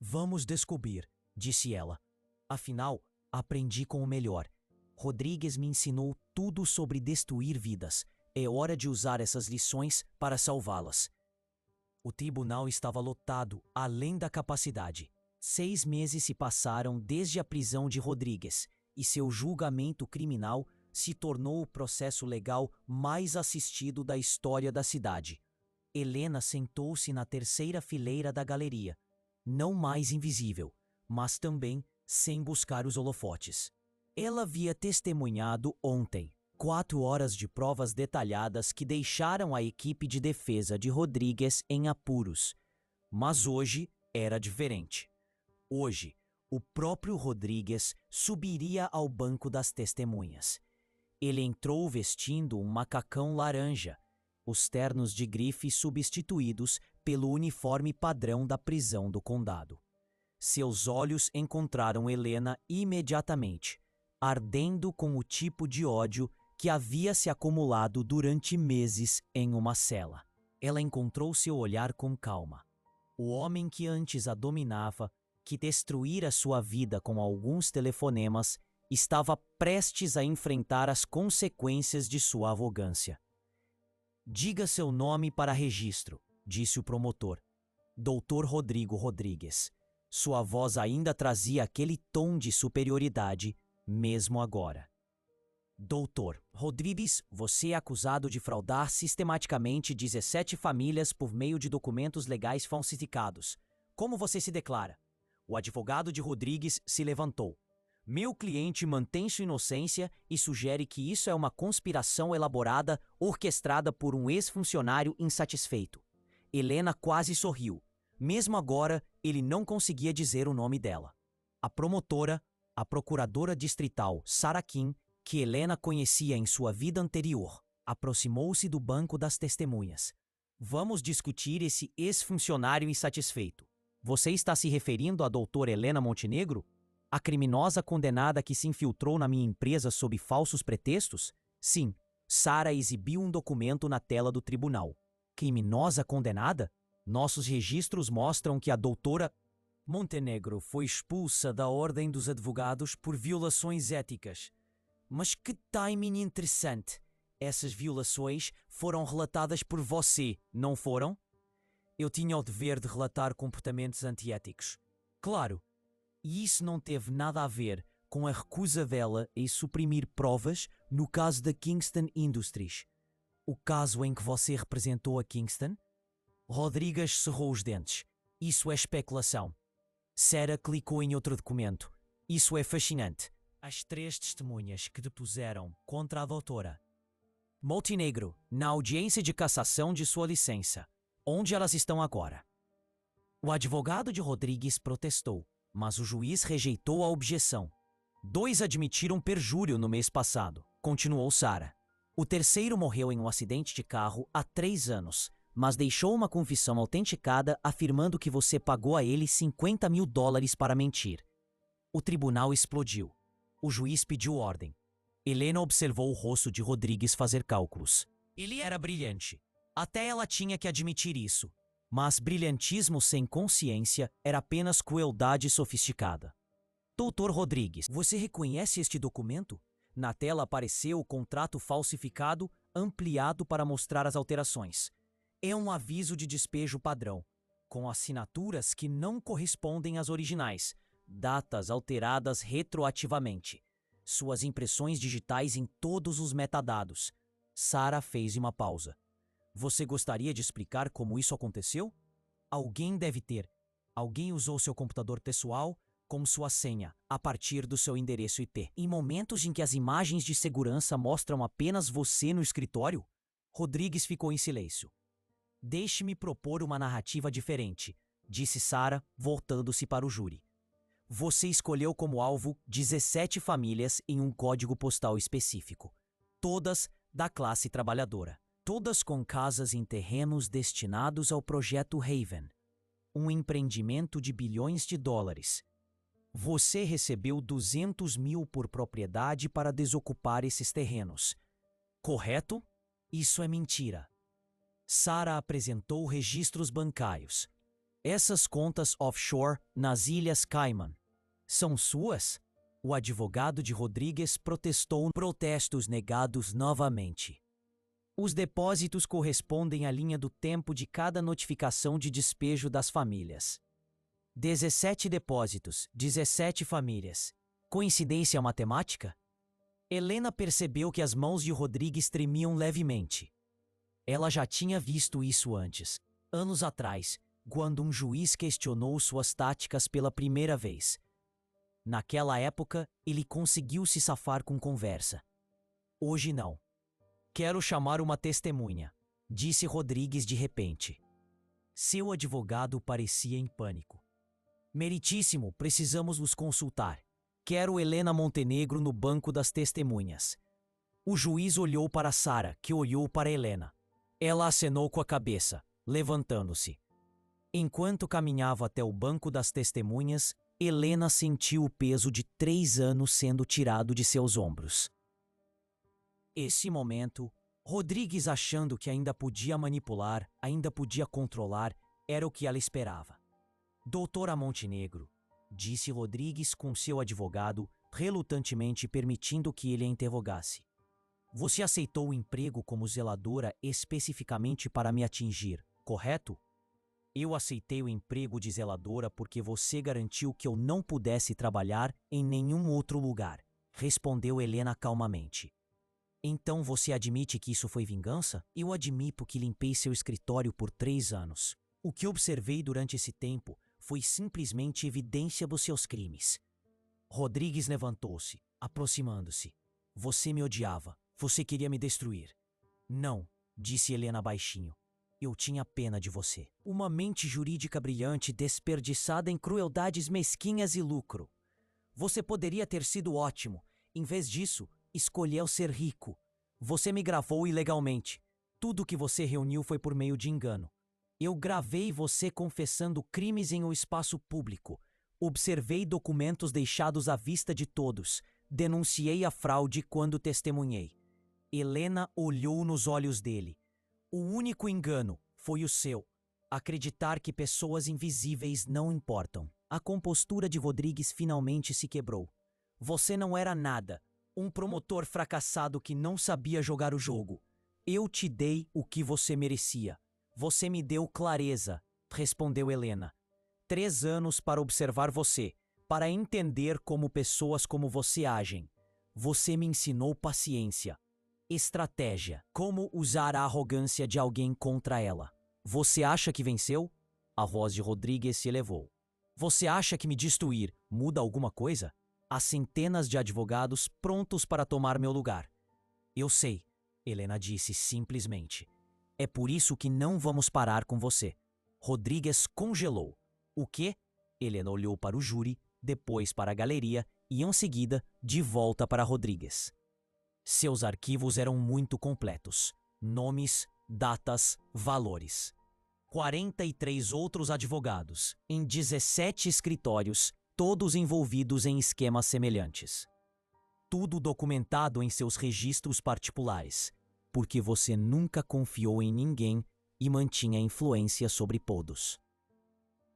Vamos descobrir, disse ela. Afinal, aprendi com o melhor. Rodrigues me ensinou tudo sobre destruir vidas. É hora de usar essas lições para salvá-las. O tribunal estava lotado, além da capacidade. 6 meses se passaram desde a prisão de Rodrigues, e seu julgamento criminal se tornou o processo legal mais assistido da história da cidade. Helena sentou-se na terceira fileira da galeria, não mais invisível, mas também sem buscar os holofotes. Ela havia testemunhado ontem 4 horas de provas detalhadas que deixaram a equipe de defesa de Rodrigues em apuros. Mas hoje era diferente. Hoje, o próprio Rodrigues subiria ao banco das testemunhas. Ele entrou vestindo um macacão laranja, os ternos de grife substituídos pelo uniforme padrão da prisão do condado. Seus olhos encontraram Helena imediatamente, ardendo com o tipo de ódio que havia se acumulado durante meses em uma cela. Ela encontrou seu olhar com calma. O homem que antes a dominava, que destruíra sua vida com alguns telefonemas, estava prestes a enfrentar as consequências de sua arrogância. Diga seu nome para registro, disse o promotor. Dr. Rodrigo Rodrigues. Sua voz ainda trazia aquele tom de superioridade, mesmo agora. Doutor Rodrigues, você é acusado de fraudar sistematicamente 17 famílias por meio de documentos legais falsificados. Como você se declara? O advogado de Rodrigues se levantou. Meu cliente mantém sua inocência e sugere que isso é uma conspiração elaborada, orquestrada por um ex-funcionário insatisfeito. Helena quase sorriu. Mesmo agora, ele não conseguia dizer o nome dela. A promotora, a procuradora distrital Sarah Kim, que Helena conhecia em sua vida anterior, aproximou-se do banco das testemunhas. Vamos discutir esse ex-funcionário insatisfeito. Você está se referindo à doutora Helena Montenegro? A criminosa condenada que se infiltrou na minha empresa sob falsos pretextos? Sim, Sarah exibiu um documento na tela do tribunal. Criminosa condenada? Nossos registros mostram que a doutora Montenegro foi expulsa da Ordem dos Advogados por violações éticas. Mas que timing interessante! Essas violações foram relatadas por você, não foram? Eu tinha o dever de relatar comportamentos antiéticos. Claro, e isso não teve nada a ver com a recusa dela em suprimir provas no caso da Kingston Industries. O caso em que você representou a Kingston? Rodrigues cerrou os dentes. Isso é especulação. Sarah clicou em outro documento. Isso é fascinante. As 3 testemunhas que depuseram contra a doutora Montenegro na audiência de cassação de sua licença. Onde elas estão agora? O advogado de Rodrigues protestou, mas o juiz rejeitou a objeção. 2 admitiram perjúrio no mês passado, continuou Sarah. O terceiro morreu em um acidente de carro há 3 anos, mas deixou uma confissão autenticada afirmando que você pagou a ele $50.000 para mentir. O tribunal explodiu. O juiz pediu ordem. Helena observou o rosto de Rodrigues fazer cálculos. Ele era brilhante. Até ela tinha que admitir isso. Mas brilhantismo sem consciência era apenas crueldade sofisticada. Doutor Rodrigues, você reconhece este documento? Na tela apareceu o contrato falsificado, ampliado para mostrar as alterações. É um aviso de despejo padrão, com assinaturas que não correspondem às originais, datas alteradas retroativamente, suas impressões digitais em todos os metadados. Sarah fez uma pausa. Você gostaria de explicar como isso aconteceu? Alguém deve ter. Alguém usou seu computador pessoal como sua senha, a partir do seu endereço IP. Em momentos em que as imagens de segurança mostram apenas você no escritório, Rodrigues ficou em silêncio. Deixe-me propor uma narrativa diferente, disse Sarah, voltando-se para o júri. Você escolheu como alvo 17 famílias em um código postal específico, todas da classe trabalhadora, todas com casas em terrenos destinados ao projeto Haven, um empreendimento de bilhões de dólares. Você recebeu 200 mil por propriedade para desocupar esses terrenos. Correto? Isso é mentira. Sarah apresentou registros bancários. Essas contas offshore nas Ilhas Cayman são suas? O advogado de Rodrigues protestou. Protestos negados novamente. Os depósitos correspondem à linha do tempo de cada notificação de despejo das famílias. 17 depósitos, 17 famílias. Coincidência matemática? Helena percebeu que as mãos de Rodrigues tremiam levemente. Ela já tinha visto isso antes, anos atrás, quando um juiz questionou suas táticas pela primeira vez. Naquela época, ele conseguiu se safar com conversa. Hoje não. Quero chamar uma testemunha, disse Rodrigues de repente. Seu advogado parecia em pânico. Meritíssimo, precisamos nos consultar. Quero Helena Montenegro no banco das testemunhas. O juiz olhou para Sarah, que olhou para Helena. Ela acenou com a cabeça, levantando-se. Enquanto caminhava até o banco das testemunhas, Helena sentiu o peso de 3 anos sendo tirado de seus ombros. Esse momento, Rodrigues, achando que ainda podia manipular, ainda podia controlar, era o que ela esperava. Doutora Montenegro, disse Rodrigues com seu advogado, relutantemente permitindo que ele a interrogasse. Você aceitou o emprego como zeladora especificamente para me atingir, correto? Eu aceitei o emprego de zeladora porque você garantiu que eu não pudesse trabalhar em nenhum outro lugar, respondeu Helena calmamente. Então você admite que isso foi vingança? Eu admito que limpei seu escritório por 3 anos. O que observei durante esse tempo foi simplesmente evidência dos seus crimes. Rodrigues levantou-se, aproximando-se. Você me odiava. Você queria me destruir. Não, disse Helena baixinho. Eu tinha pena de você. Uma mente jurídica brilhante desperdiçada em crueldades mesquinhas e lucro. Você poderia ter sido ótimo. Em vez disso, escolheu ser rico. Você me gravou ilegalmente. Tudo que você reuniu foi por meio de engano. Eu gravei você confessando crimes em um espaço público. Observei documentos deixados à vista de todos. Denunciei a fraude quando testemunhei. Helena olhou nos olhos dele. O único engano foi o seu. Acreditar que pessoas invisíveis não importam. A compostura de Rodrigues finalmente se quebrou. Você não era nada. Um promotor fracassado que não sabia jogar o jogo. Eu te dei o que você merecia. Você me deu clareza, respondeu Helena. 3 anos para observar você, para entender como pessoas como você agem. Você me ensinou paciência, estratégia, como usar a arrogância de alguém contra ela. Você acha que venceu? A voz de Rodrigues se elevou. Você acha que me destruir muda alguma coisa? Há centenas de advogados prontos para tomar meu lugar. Eu sei, Helena disse simplesmente. É por isso que não vamos parar com você. Rodrigues congelou. O quê? Helena olhou para o júri, depois para a galeria e, em seguida, de volta para Rodrigues. Seus arquivos eram muito completos. Nomes, datas, valores. 43 outros advogados, em 17 escritórios, todos envolvidos em esquemas semelhantes. Tudo documentado em seus registros particulares. porque você nunca confiou em ninguém e mantinha influência sobre todos.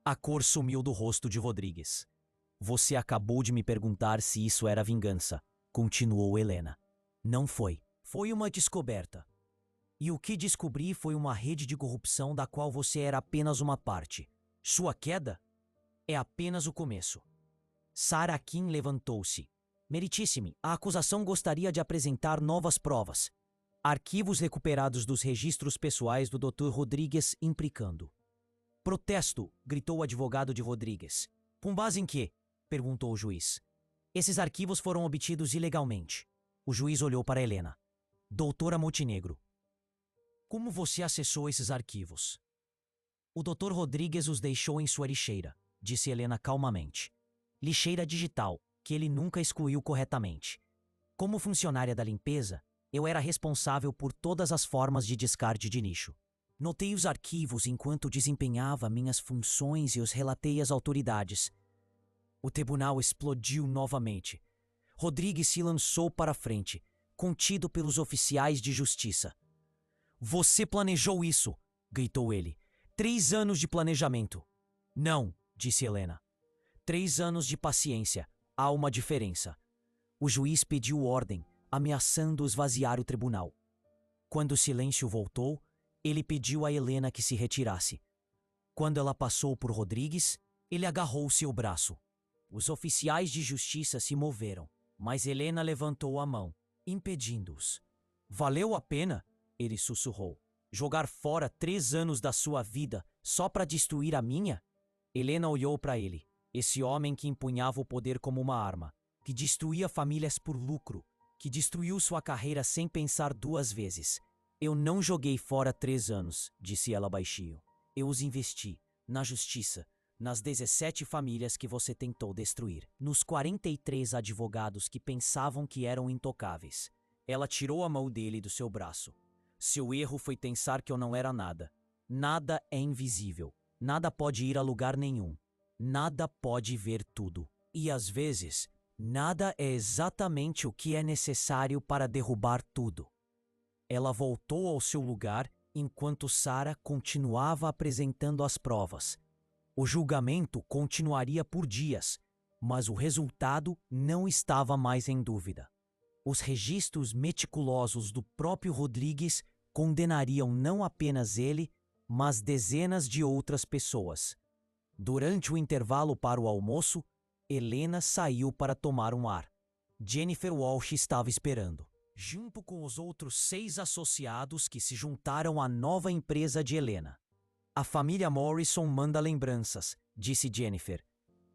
A cor sumiu do rosto de Rodrigues. Você acabou de me perguntar se isso era vingança, continuou Helena. Não foi. Foi uma descoberta. E o que descobri foi uma rede de corrupção da qual você era apenas uma parte. Sua queda é apenas o começo. Sarah Kim levantou-se. Meritíssimo, a acusação gostaria de apresentar novas provas. Arquivos recuperados dos registros pessoais do Dr. Rodrigues implicando. Protesto, gritou o advogado de Rodrigues. Com base em quê? Perguntou o juiz. Esses arquivos foram obtidos ilegalmente. O juiz olhou para Helena. Doutora Montenegro. Como você acessou esses arquivos? O Dr. Rodrigues os deixou em sua lixeira, disse Helena calmamente. Lixeira digital, que ele nunca excluiu corretamente. Como funcionária da limpeza, eu era responsável por todas as formas de descarte de lixo. Notei os arquivos enquanto desempenhava minhas funções e os relatei às autoridades. O tribunal explodiu novamente. Rodrigues se lançou para a frente, contido pelos oficiais de justiça. Você planejou isso, gritou ele. 3 anos de planejamento. Não, disse Helena. 3 anos de paciência. Há uma diferença. O juiz pediu ordem, ameaçando esvaziar o tribunal. Quando o silêncio voltou, ele pediu a Helena que se retirasse. Quando ela passou por Rodrigues, ele agarrou seu braço. Os oficiais de justiça se moveram, mas Helena levantou a mão, impedindo-os. Valeu a pena? Ele sussurrou. Jogar fora 3 anos da sua vida só para destruir a minha? Helena olhou para ele, esse homem que empunhava o poder como uma arma, que destruía famílias por lucro, que destruiu sua carreira sem pensar 2 vezes. Eu não joguei fora 3 anos, disse ela baixinho. Eu os investi, na justiça, nas 17 famílias que você tentou destruir, nos 43 advogados que pensavam que eram intocáveis. Ela tirou a mão dele do seu braço. Seu erro foi pensar que eu não era nada. Nada é invisível. Nada pode ir a lugar nenhum. Nada pode ver tudo. E às vezes, nada é exatamente o que é necessário para derrubar tudo. Ela voltou ao seu lugar enquanto Sarah continuava apresentando as provas. O julgamento continuaria por dias, mas o resultado não estava mais em dúvida. Os registros meticulosos do próprio Rodrigues condenariam não apenas ele, mas dezenas de outras pessoas. Durante o intervalo para o almoço, Helena saiu para tomar um ar. Jennifer Walsh estava esperando, junto com os outros 6 associados que se juntaram à nova empresa de Helena. A família Morrison manda lembranças, disse Jennifer.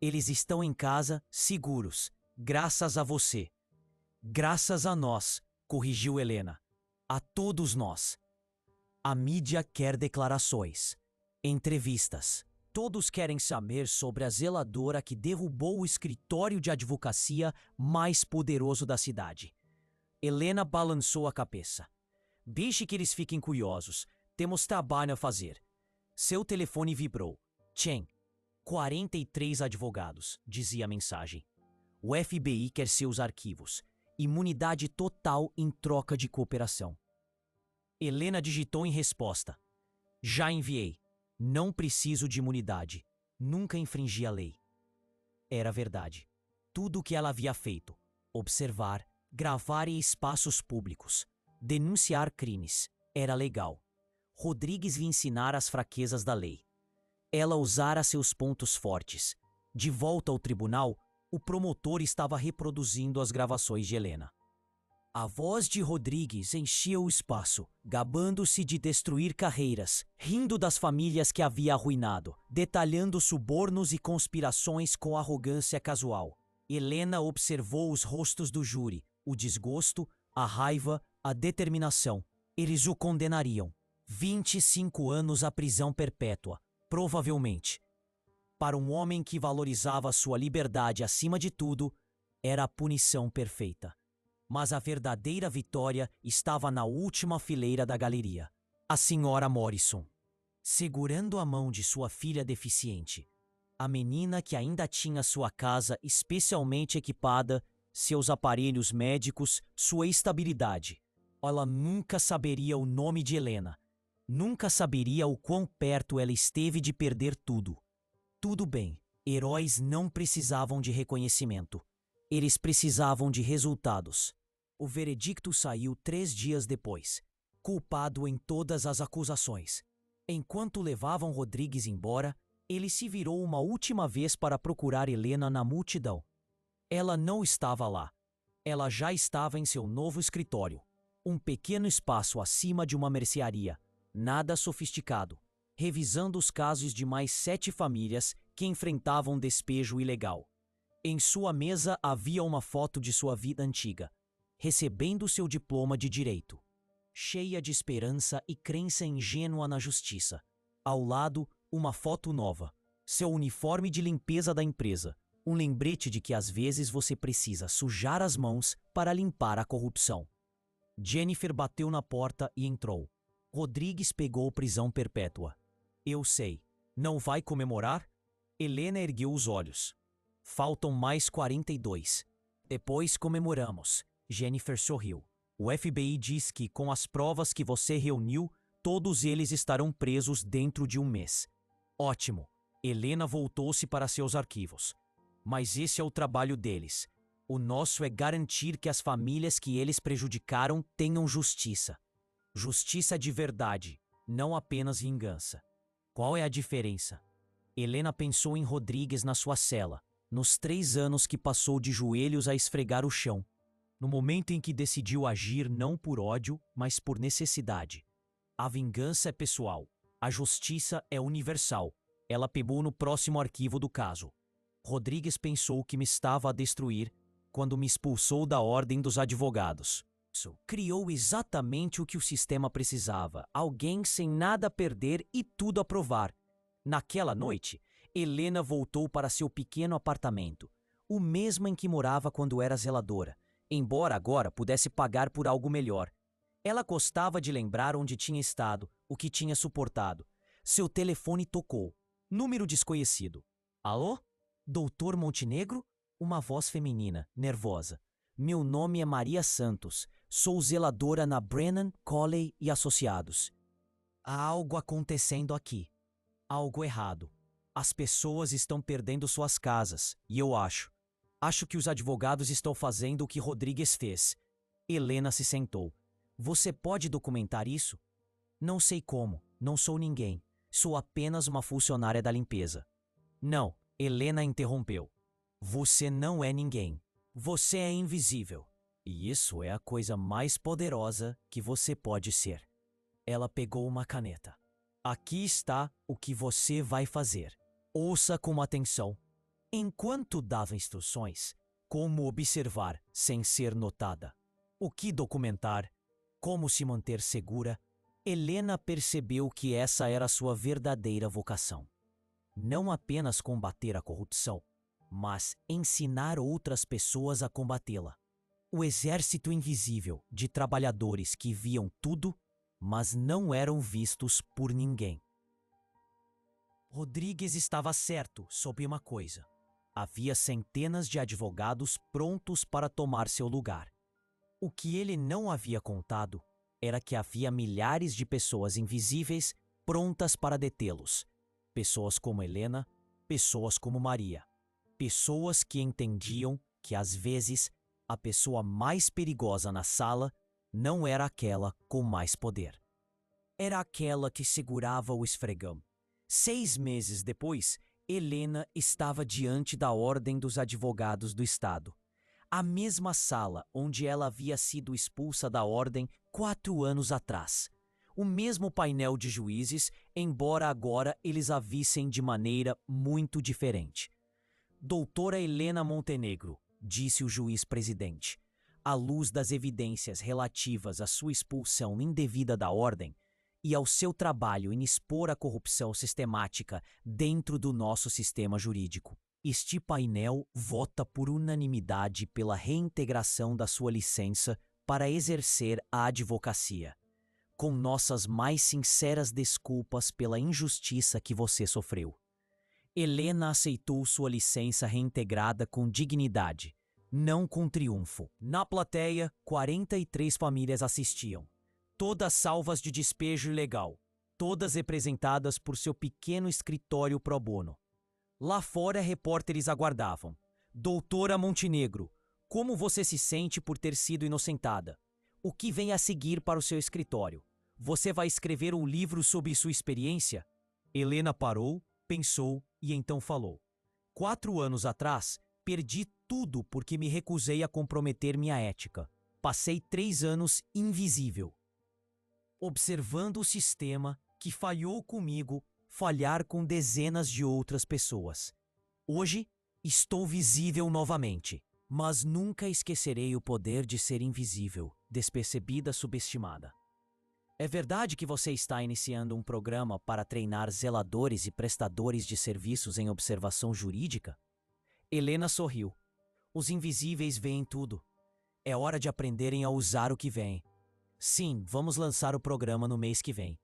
Eles estão em casa, seguros, graças a você. Graças a nós, corrigiu Helena. A todos nós. A mídia quer declarações, entrevistas. Todos querem saber sobre a zeladora que derrubou o escritório de advocacia mais poderoso da cidade. Helena balançou a cabeça. Deixe que eles fiquem curiosos. Temos trabalho a fazer. Seu telefone vibrou. Chen, 43 advogados, dizia a mensagem. O FBI quer seus arquivos. Imunidade total em troca de cooperação. Helena digitou em resposta. Já enviei. Não preciso de imunidade. Nunca infringi a lei. Era verdade. Tudo o que ela havia feito. Observar, gravar em espaços públicos. Denunciar crimes. Era legal. Rodrigues lhe ensinara as fraquezas da lei. Ela usara seus pontos fortes. De volta ao tribunal, o promotor estava reproduzindo as gravações de Helena. A voz de Rodrigues enchia o espaço, gabando-se de destruir carreiras, rindo das famílias que havia arruinado, detalhando subornos e conspirações com arrogância casual. Helena observou os rostos do júri, o desgosto, a raiva, a determinação. Eles o condenariam. 25 anos à prisão perpétua, provavelmente. Para um homem que valorizava sua liberdade acima de tudo, era a punição perfeita. Mas a verdadeira vitória estava na última fileira da galeria. A senhora Morrison, segurando a mão de sua filha deficiente. A menina que ainda tinha sua casa especialmente equipada, seus aparelhos médicos, sua estabilidade. Ela nunca saberia o nome de Helena. Nunca saberia o quão perto ela esteve de perder tudo. Tudo bem, heróis não precisavam de reconhecimento. Eles precisavam de resultados. O veredicto saiu 3 dias depois, culpado em todas as acusações. Enquanto levavam Rodrigues embora, ele se virou uma última vez para procurar Helena na multidão. Ela não estava lá. Ela já estava em seu novo escritório. Um pequeno espaço acima de uma mercearia, nada sofisticado, revisando os casos de mais 7 famílias que enfrentavam despejo ilegal. Em sua mesa havia uma foto de sua vida antiga, recebendo seu diploma de direito, cheia de esperança e crença ingênua na justiça. Ao lado, uma foto nova, seu uniforme de limpeza da empresa, um lembrete de que às vezes você precisa sujar as mãos para limpar a corrupção. Jennifer bateu na porta e entrou. Rodrigues pegou prisão perpétua. Eu sei. Não vai comemorar? Helena ergueu os olhos. Faltam mais 42. Depois comemoramos. Jennifer sorriu. O FBI diz que, com as provas que você reuniu, todos eles estarão presos dentro de um mês. Ótimo. Helena voltou-se para seus arquivos. Mas esse é o trabalho deles. O nosso é garantir que as famílias que eles prejudicaram tenham justiça. Justiça de verdade, não apenas vingança. Qual é a diferença? Helena pensou em Rodrigues na sua cela, nos 3 anos que passou de joelhos a esfregar o chão, no momento em que decidiu agir não por ódio, mas por necessidade. A vingança é pessoal, a justiça é universal. Ela pegou no próximo arquivo do caso. Rodrigues pensou que me estava a destruir quando me expulsou da ordem dos advogados. Criou exatamente o que o sistema precisava, alguém sem nada a perder e tudo a provar. Naquela noite, Helena voltou para seu pequeno apartamento, o mesmo em que morava quando era zeladora, embora agora pudesse pagar por algo melhor. Ela gostava de lembrar onde tinha estado, o que tinha suportado. Seu telefone tocou. Número desconhecido. Alô? Doutor Montenegro? Uma voz feminina, nervosa. Meu nome é Maria Santos. Sou zeladora na Brennan, Colley e Associados. Há algo acontecendo aqui. Algo errado. As pessoas estão perdendo suas casas, e eu acho. Acho que os advogados estão fazendo o que Rodrigues fez. Helena se sentou. Você pode documentar isso? Não sei como. Não sou ninguém. Sou apenas uma funcionária da limpeza. Não, Helena interrompeu. Você não é ninguém. Você é invisível. E isso é a coisa mais poderosa que você pode ser. Ela pegou uma caneta. Aqui está o que você vai fazer. Ouça com atenção. Enquanto dava instruções, como observar sem ser notada, o que documentar, como se manter segura, Helena percebeu que essa era sua verdadeira vocação. Não apenas combater a corrupção, mas ensinar outras pessoas a combatê-la. O exército invisível de trabalhadores que viam tudo, mas não eram vistos por ninguém. Rodrigues estava certo sobre uma coisa. Havia centenas de advogados prontos para tomar seu lugar. O que ele não havia contado era que havia milhares de pessoas invisíveis prontas para detê-los. Pessoas como Helena, pessoas como Maria. Pessoas que entendiam que, às vezes, a pessoa mais perigosa na sala não era aquela com mais poder. Era aquela que segurava o esfregão. 6 meses depois, Helena estava diante da Ordem dos Advogados do Estado. A mesma sala onde ela havia sido expulsa da ordem 4 anos atrás. O mesmo painel de juízes, embora agora eles a vissem de maneira muito diferente. Doutora Helena Montenegro, disse o juiz-presidente, à luz das evidências relativas à sua expulsão indevida da ordem e ao seu trabalho em expor a corrupção sistemática dentro do nosso sistema jurídico, este painel vota por unanimidade pela reintegração da sua licença para exercer a advocacia, com nossas mais sinceras desculpas pela injustiça que você sofreu. Helena aceitou sua licença reintegrada com dignidade, não com triunfo. Na plateia, 43 famílias assistiam, todas salvas de despejo ilegal, todas representadas por seu pequeno escritório pro bono. Lá fora, repórteres aguardavam. Doutora Montenegro, como você se sente por ter sido inocentada? O que vem a seguir para o seu escritório? Você vai escrever um livro sobre sua experiência? Helena parou, pensou e então falou. 4 anos atrás, perdi tudo porque me recusei a comprometer minha ética. Passei 3 anos invisível, observando o sistema que falhou comigo falhar com dezenas de outras pessoas. Hoje, estou visível novamente, mas nunca esquecerei o poder de ser invisível, despercebida, subestimada. É verdade que você está iniciando um programa para treinar zeladores e prestadores de serviços em observação jurídica? Helena sorriu. Os invisíveis veem tudo. É hora de aprenderem a usar o que vem. Sim, vamos lançar o programa no mês que vem.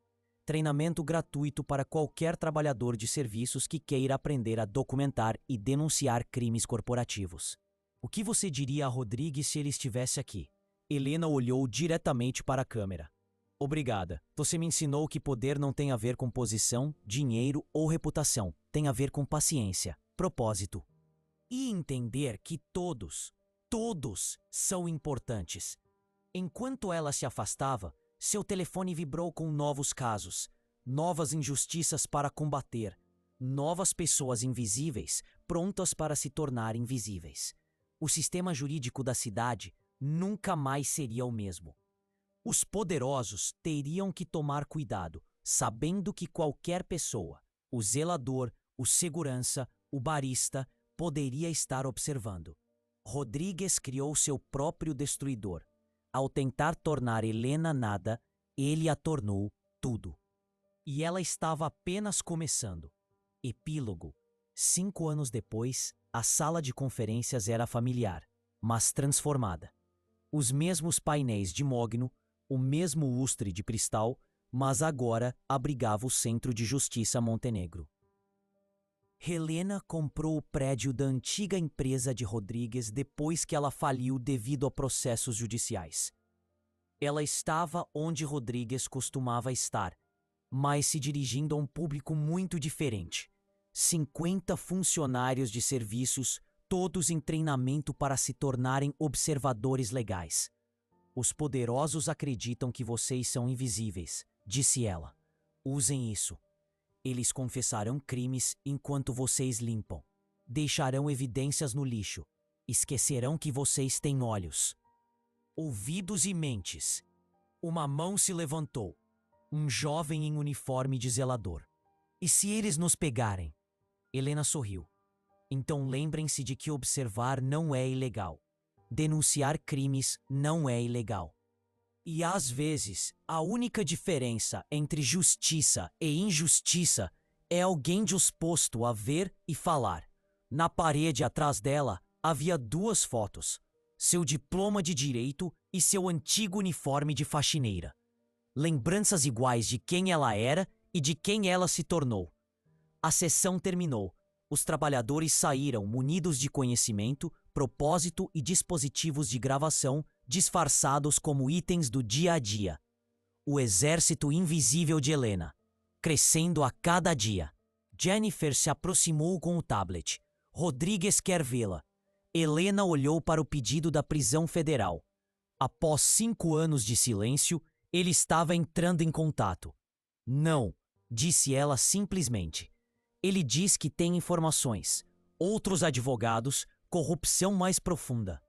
Treinamento gratuito para qualquer trabalhador de serviços que queira aprender a documentar e denunciar crimes corporativos. O que você diria a Rodrigues se ele estivesse aqui? Helena olhou diretamente para a câmera. Obrigada. Você me ensinou que poder não tem a ver com posição, dinheiro ou reputação. Tem a ver com paciência, propósito. E entender que todos são importantes. Enquanto ela se afastava, seu telefone vibrou com novos casos, novas injustiças para combater, novas pessoas invisíveis prontas para se tornar invisíveis. O sistema jurídico da cidade nunca mais seria o mesmo. Os poderosos teriam que tomar cuidado, sabendo que qualquer pessoa, o zelador, o segurança, o barista, poderia estar observando. Rodrigues criou seu próprio destruidor. Ao tentar tornar Helena nada, ele a tornou tudo. E ela estava apenas começando. Epílogo. 5 anos depois, a sala de conferências era familiar, mas transformada. Os mesmos painéis de mogno, o mesmo lustre de cristal, mas agora abrigava o Centro de Justiça Montenegro. Helena comprou o prédio da antiga empresa de Rodrigues depois que ela faliu devido a processos judiciais. Ela estava onde Rodrigues costumava estar, mas se dirigindo a um público muito diferente. 50 funcionários de serviços, todos em treinamento para se tornarem observadores legais. Os poderosos acreditam que vocês são invisíveis, disse ela. Usem isso. Eles confessarão crimes enquanto vocês limpam. Deixarão evidências no lixo. Esquecerão que vocês têm olhos, ouvidos e mentes. Uma mão se levantou. Um jovem em uniforme de zelador. E se eles nos pegarem? Helena sorriu. Então lembrem-se de que observar não é ilegal. Denunciar crimes não é ilegal. E às vezes, a única diferença entre justiça e injustiça é alguém disposto a ver e falar. Na parede atrás dela havia 2 fotos, seu diploma de direito e seu antigo uniforme de faxineira. Lembranças iguais de quem ela era e de quem ela se tornou. A sessão terminou. Os trabalhadores saíram munidos de conhecimento, propósito e dispositivos de gravação disfarçados como itens do dia a dia. O exército invisível de Helena, crescendo a cada dia. Jennifer se aproximou com o tablet. Rodrigues quer vê-la. Helena olhou para o pedido da prisão federal. Após 5 anos de silêncio, ele estava entrando em contato. Não, disse ela simplesmente. Ele diz que tem informações. Outros advogados, corrupção mais profunda.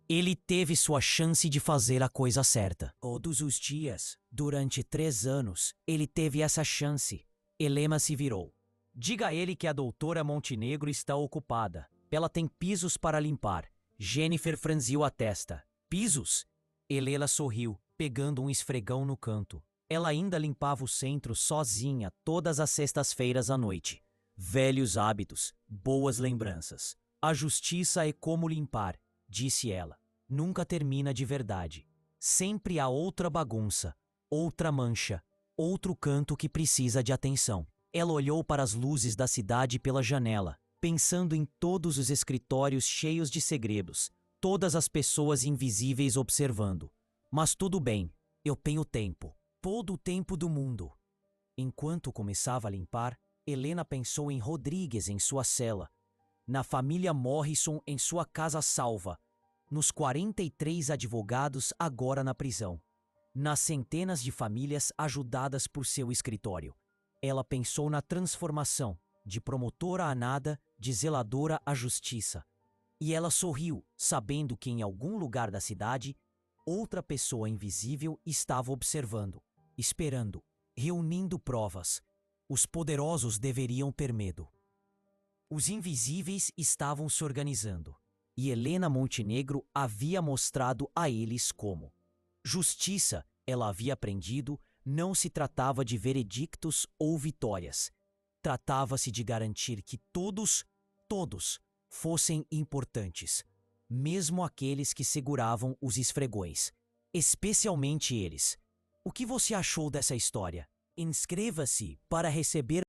Ele teve sua chance de fazer a coisa certa. Todos os dias, durante 3 anos, ele teve essa chance. Helena se virou. Diga a ele que a doutora Montenegro está ocupada. Ela tem pisos para limpar. Jennifer franziu a testa. Pisos? Helena sorriu, pegando um esfregão no canto. Ela ainda limpava o centro sozinha todas as sextas-feiras à noite. Velhos hábitos, boas lembranças. A justiça é como limpar, disse ela. Nunca termina de verdade. Sempre há outra bagunça, outra mancha, outro canto que precisa de atenção. Ela olhou para as luzes da cidade pela janela, pensando em todos os escritórios cheios de segredos, todas as pessoas invisíveis observando. Mas tudo bem, eu tenho tempo. Todo o tempo do mundo. Enquanto começava a limpar, Helena pensou em Rodrigues em sua cela, na família Morrison em sua casa salva, nos 43 advogados agora na prisão, nas centenas de famílias ajudadas por seu escritório. Ela pensou na transformação, de promotora a nada, de zeladora à justiça. E ela sorriu, sabendo que em algum lugar da cidade, outra pessoa invisível estava observando, esperando, reunindo provas. Os poderosos deveriam ter medo. Os invisíveis estavam se organizando, e Helena Montenegro havia mostrado a eles como. Justiça, ela havia aprendido, não se tratava de veredictos ou vitórias. Tratava-se de garantir que todos fossem importantes, mesmo aqueles que seguravam os esfregões, especialmente eles. O que você achou dessa história? Inscreva-se para receber